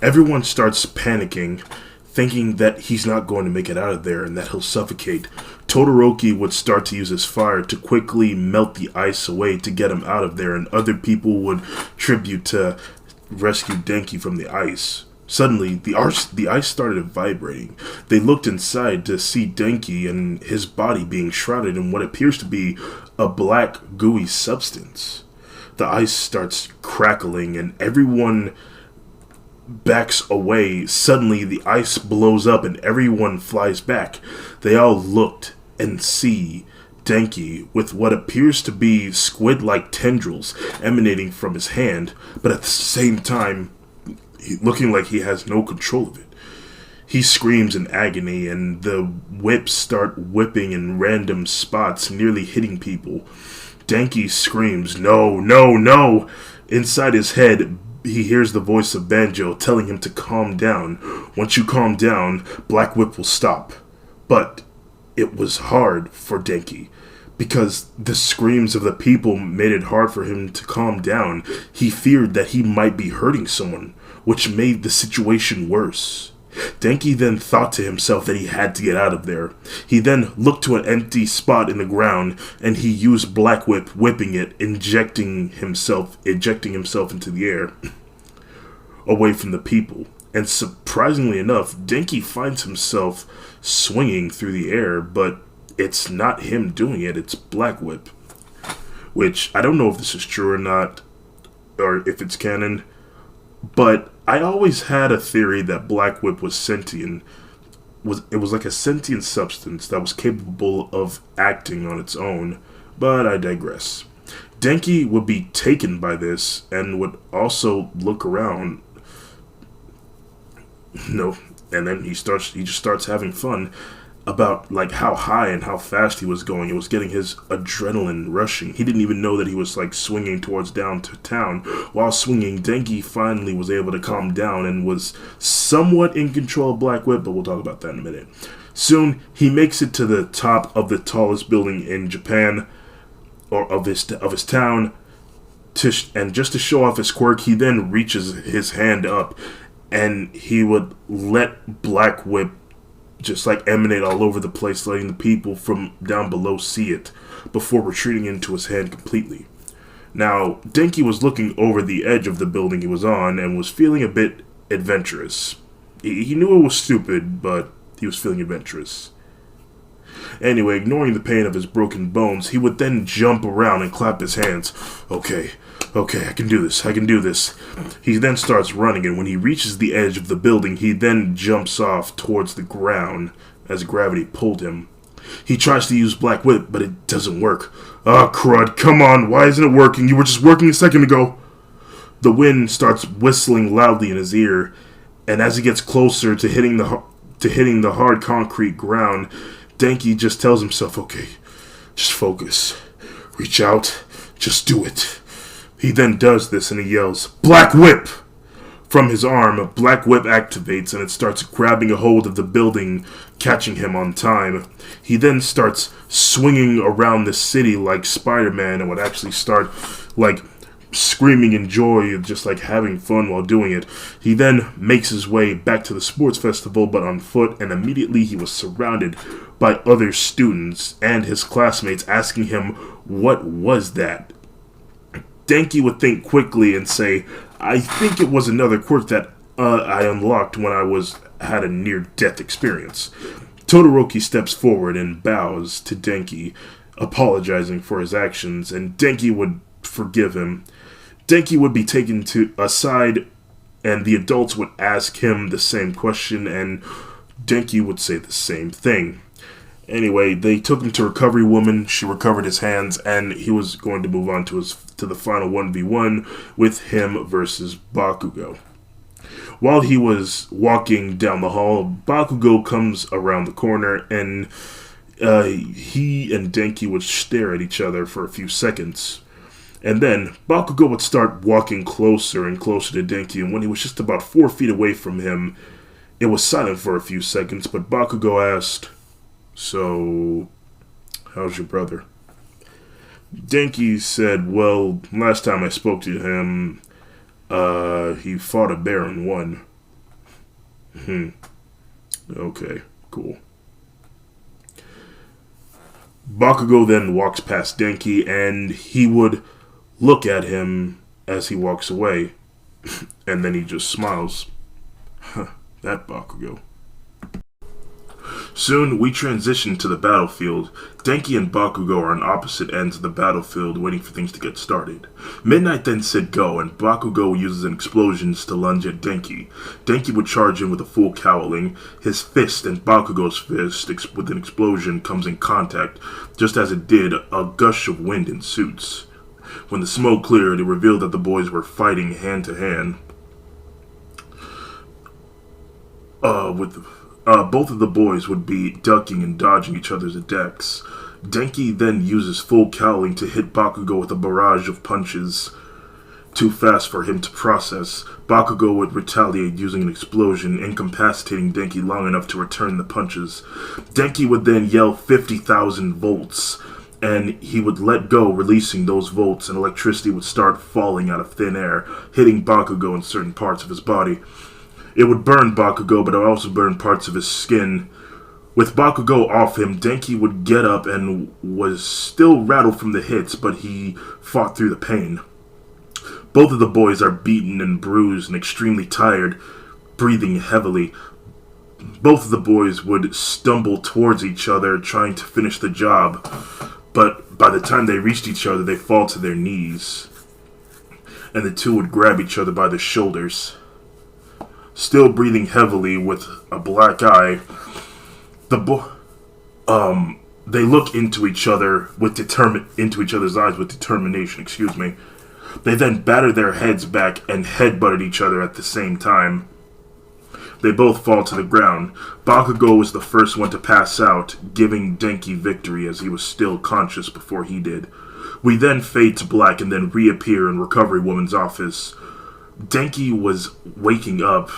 Everyone starts panicking, thinking that he's not going to make it out of there and that he'll suffocate. Todoroki would start to use his fire to quickly melt the ice away to get him out of there, and other people would tribute to rescue Denki from the ice. Suddenly, the ice started vibrating. They looked inside to see Denki and his body being shrouded in what appears to be a black, gooey substance. The ice starts crackling, and everyone backs away. Suddenly, the ice blows up, and everyone flies back. They all looked and see Denki with what appears to be squid-like tendrils emanating from his hand, but at the same time, looking like he has no control of it. He screams in agony, and the whips start whipping in random spots, nearly hitting people. Denki screams, "No, no, no!" Inside his head, he hears the voice of Banjo telling him to calm down. Once you calm down, Black Whip will stop. But it was hard for Denki, because the screams of the people made it hard for him to calm down. He feared that he might be hurting someone, which made the situation worse. Denki then thought to himself that he had to get out of there. He then looked to an empty spot in the ground, and he used Black Whip, whipping it, ejecting himself into the air, away from the people. And surprisingly enough, Denki finds himself swinging through the air, but it's not him doing it, it's Black Whip. Which, I don't know if this is true or not, or if it's canon, but I always had a theory that Black Whip was sentient. It was like a sentient substance that was capable of acting on its own, but I digress. Denki would be taken by this and would also look around. No, and then he just starts having fun. about like how high and how fast he was going. It was getting his adrenaline rushing. He didn't even know that he was like swinging towards downtown. While swinging, Denki finally was able to calm down and was somewhat in control of Black Whip, but we'll talk about that in a minute. Soon, he makes it to the top of the tallest building in Japan, or of his town, and just to show off his quirk, he then reaches his hand up, and he would let Black Whip just like emanate all over the place, letting the people from down below see it, before retreating into his hand completely. Now, Denki was looking over the edge of the building he was on, and was feeling a bit adventurous. He knew it was stupid, but he was feeling adventurous. Anyway, ignoring the pain of his broken bones, he would then jump around and clap his hands. Okay, I can do this. He then starts running, and when he reaches the edge of the building, he then jumps off towards the ground as gravity pulled him. He tries to use Black Whip, but it doesn't work. Ah, crud, come on, why isn't it working? You were just working a second ago. The wind starts whistling loudly in his ear, and as he gets closer to hitting the hard concrete ground, Denki just tells himself, okay, just focus. Reach out, just do it. He then does this and he yells, Black Whip! From his arm, a Black Whip activates and it starts grabbing a hold of the building, catching him on time. He then starts swinging around the city like Spider-Man and would actually start, like, screaming in joy, just like having fun while doing it. He then makes his way back to the sports festival, but on foot, and immediately he was surrounded by other students and his classmates asking him, what was that? Denki would think quickly and say, I think it was another quirk that I unlocked when I had a near-death experience. Todoroki steps forward and bows to Denki, apologizing for his actions, and Denki would forgive him. Denki would be taken aside, and the adults would ask him the same question, and Denki would say the same thing. Anyway, they took him to Recovery Woman. She recovered his hands, and he was going to move on to the final 1v1 with him versus Bakugo. While he was walking down the hall, Bakugo comes around the corner, and he and Denki would stare at each other for a few seconds. And then Bakugo would start walking closer and closer to Denki, and when he was just about 4 feet away from him, it was silent for a few seconds, but Bakugo asked, so, how's your brother? Denki said, well, last time I spoke to him, he fought a bear and won. Okay, cool. Bakugo then walks past Denki, and he would look at him as he walks away, and then he just smiles. That Bakugo. Soon, we transition to the battlefield. Denki and Bakugo are on opposite ends of the battlefield, waiting for things to get started. Midnight then said go, and Bakugo uses an explosion to lunge at Denki. Denki would charge in with a full cowling. His fist and Bakugo's fist, with an explosion, comes in contact. Just as it did, a gush of wind ensues. When the smoke cleared, it revealed that the boys were fighting hand to hand. Both of the boys would be ducking and dodging each other's attacks. Denki then uses full cowling to hit Bakugo with a barrage of punches. Too fast for him to process, Bakugo would retaliate using an explosion, incapacitating Denki long enough to return the punches. Denki would then yell 50,000 volts, and he would let go, releasing those volts, and electricity would start falling out of thin air, hitting Bakugo in certain parts of his body. It would burn Bakugo, but it would also burn parts of his skin. With Bakugo off him, Denki would get up and was still rattled from the hits, but he fought through the pain. Both of the boys are beaten and bruised and extremely tired, breathing heavily. Both of the boys would stumble towards each other, trying to finish the job, but by the time they reached each other, they fall to their knees, and the two would grab each other by the shoulders. Still breathing heavily with a black eye, they look into each other into each other's eyes with determination. They then battered their heads back and headbutted each other at the same time. They both fall to the ground. Bakugo was the first one to pass out, giving Denki victory as he was still conscious before he did. We then fade to black and then reappear in Recovery Woman's office. Denki was waking up.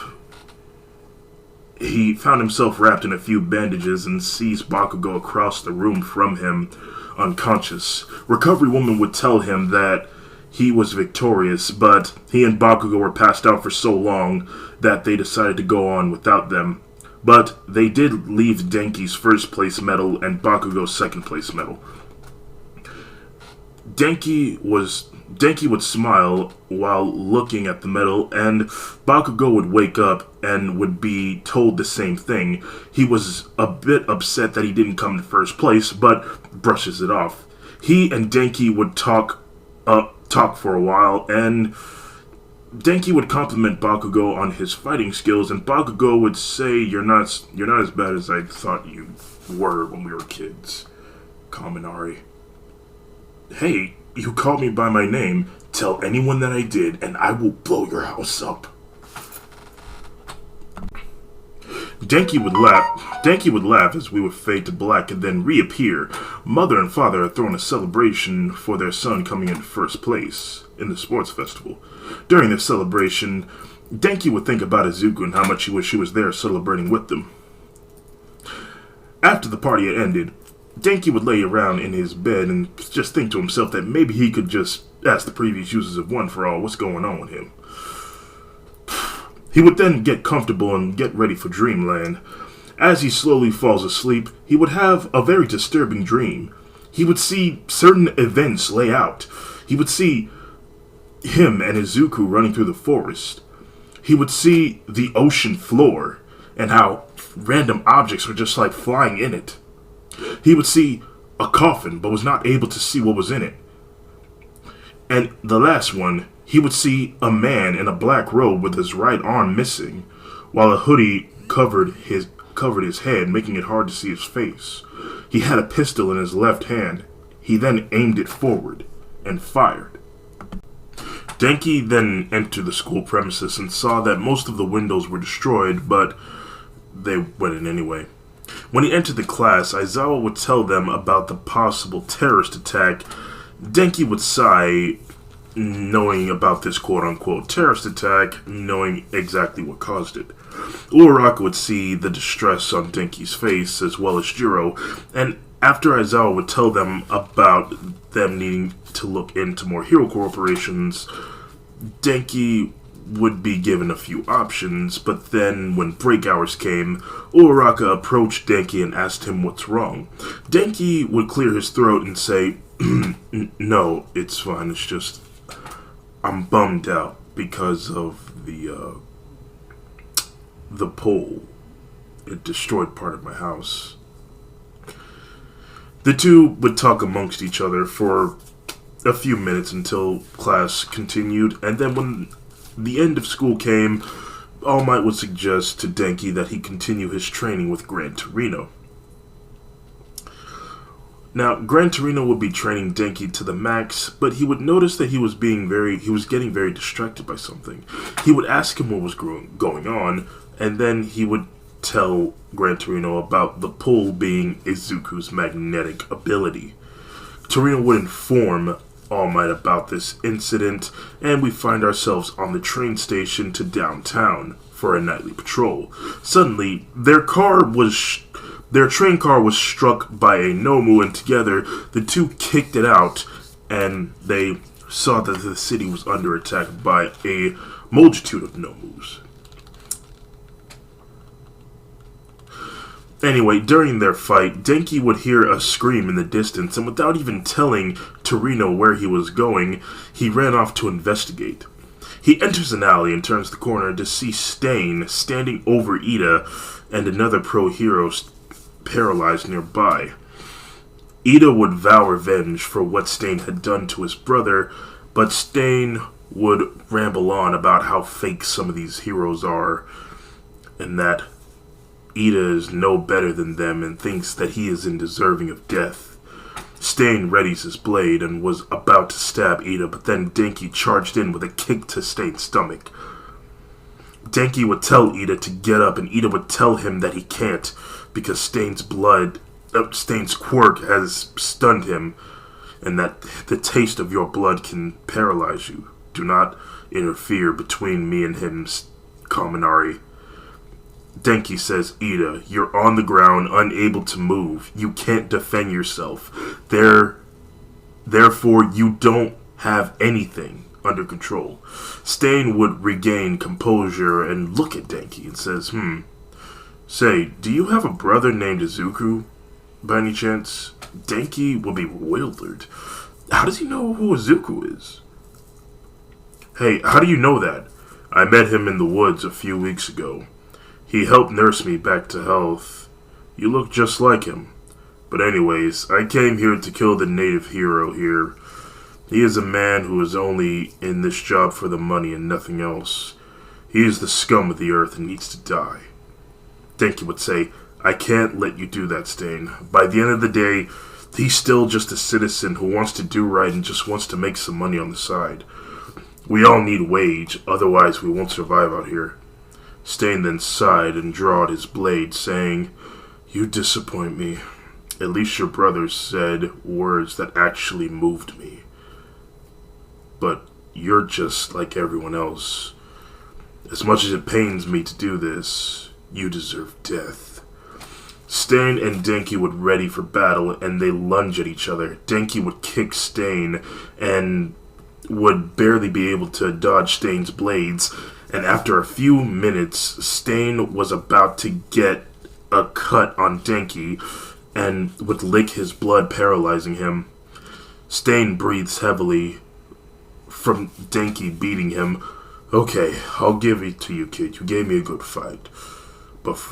He found himself wrapped in a few bandages and sees Bakugo across the room from him, unconscious. Recovery Woman would tell him that he was victorious, but he and Bakugo were passed out for so long that they decided to go on without them. But they did leave Denki's first place medal and Bakugo's second place medal. Denki would smile while looking at the medal, and Bakugo would wake up and would be told the same thing. He was a bit upset that he didn't come in first place, but brushes it off. He and Denki would talk for a while, and Denki would compliment Bakugo on his fighting skills, and Bakugo would say, You're not as bad as I thought you were when we were kids, Kaminari. Hey, you called me by my name. Tell anyone that I did, and I will blow your house up. Denki would laugh as we would fade to black and then reappear. Mother and father had thrown a celebration for their son coming in first place in the sports festival. During their celebration, Denki would think about Izuku and how much he wished she was there celebrating with them. After the party had ended, Denki would lay around in his bed and just think to himself that maybe he could just ask the previous users of One for All what's going on with him. He would then get comfortable and get ready for dreamland. As he slowly falls asleep, he would have a very disturbing dream. He would see certain events lay out. He would see him and Izuku running through the forest. He would see the ocean floor and how random objects were just like flying in it. He would see a coffin, but was not able to see what was in it. And the last one, he would see a man in a black robe with his right arm missing, while a hoodie covered his head, making it hard to see his face. He had a pistol in his left hand. He then aimed it forward and fired. Denki then entered the school premises and saw that most of the windows were destroyed, but they went in anyway. When he entered the class, Aizawa would tell them about the possible terrorist attack. Denki would sigh, knowing about this quote-unquote terrorist attack, knowing exactly what caused it. Uraraka would see the distress on Denki's face, as well as Jiro, and after Aizawa would tell them about them needing to look into more hero corporations, Denki would be given a few options, but then when break hours came, Uraraka approached Denki and asked him what's wrong. Denki would clear his throat and say, No, it's fine, it's just I'm bummed out because of the pole. It destroyed part of my house. The two would talk amongst each other for a few minutes until class continued, and then when the end of school came, All Might would suggest to Denki that he continue his training with Gran Torino. Now, Gran Torino would be training Denki to the max, but he would notice that he was getting very distracted by something. He would ask him what was going on, and then he would tell Gran Torino about the pull being Izuku's magnetic ability. Torino would inform All Might about this incident, and we find ourselves on the train station to downtown for a nightly patrol. Suddenly, their train car was struck by a Nomu, and together the two kicked it out, and they saw that the city was under attack by a multitude of Nomus. Anyway, during their fight, Denki would hear a scream in the distance, and without even telling Torino where he was going, he ran off to investigate. He enters an alley and turns the corner to see Stain standing over Ida and another pro-hero paralyzed nearby. Ida would vow revenge for what Stain had done to his brother, but Stain would ramble on about how fake some of these heroes are, and that Ida is no better than them and thinks that he is undeserving of death. Stain readies his blade and was about to stab Ida, but then Denki charged in with a kick to Stain's stomach. Denki would tell Ida to get up, and Ida would tell him that he can't because Stain's quirk has stunned him, and that the taste of your blood can paralyze you. Do not interfere between me and him, Kaminari. Denki says, Ida, you're on the ground, unable to move. You can't defend yourself. Therefore, you don't have anything under control. Stain would regain composure and look at Denki and says, Say, do you have a brother named Izuku, by any chance? Denki will be bewildered. How does he know who Izuku is? Hey, how do you know that? I met him in the woods a few weeks ago. He helped nurse me back to health. You look just like him. But anyways, I came here to kill the native hero here. He is a man who is only in this job for the money and nothing else. He is the scum of the earth and needs to die. Denki would say, I can't let you do that, Stain. By the end of the day, he's still just a citizen who wants to do right and just wants to make some money on the side. We all need wage, otherwise we won't survive out here. Stain then sighed and drawed his blade, saying, You disappoint me. At least your brother said words that actually moved me. But you're just like everyone else. As much as it pains me to do this, you deserve death. Stain and Denki would ready for battle, and they lunge at each other. Denki would kick Stain and would barely be able to dodge Stain's blades, and after a few minutes, Stain was about to get a cut on Denki and would lick his blood, paralyzing him. Stain breathes heavily from Denki beating him. Okay, I'll give it to you, kid. You gave me a good fight. But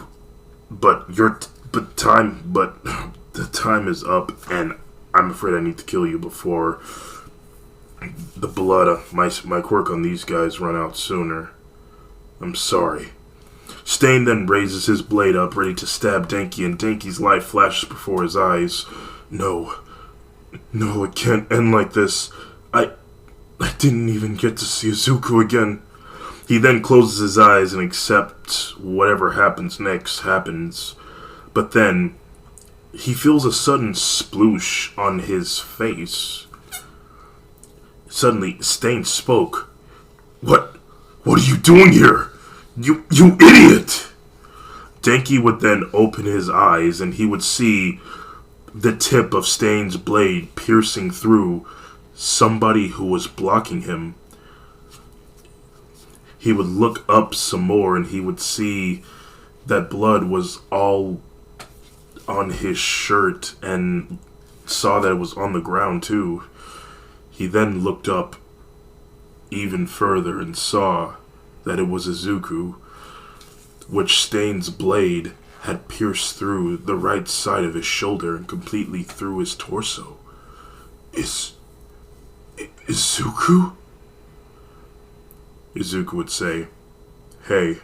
the time is up, and I'm afraid I need to kill you before the blood, my quirk on these guys run out sooner. I'm sorry. Stain then raises his blade up, ready to stab Denki, and Denki's life flashes before his eyes. No, it can't end like this. I didn't even get to see Izuku again. He then closes his eyes and accepts whatever happens next happens. But then, he feels a sudden sploosh on his face. Suddenly, Stain spoke. What are you doing here? You idiot! Denki would then open his eyes and he would see the tip of Stain's blade piercing through somebody who was blocking him. He would look up some more and he would see that blood was all on his shirt and saw that it was on the ground too. He then looked up even further and saw that it was Izuku, which Stain's blade had pierced through the right side of his shoulder and completely through his torso. Izuku? Izuku would say, Hey,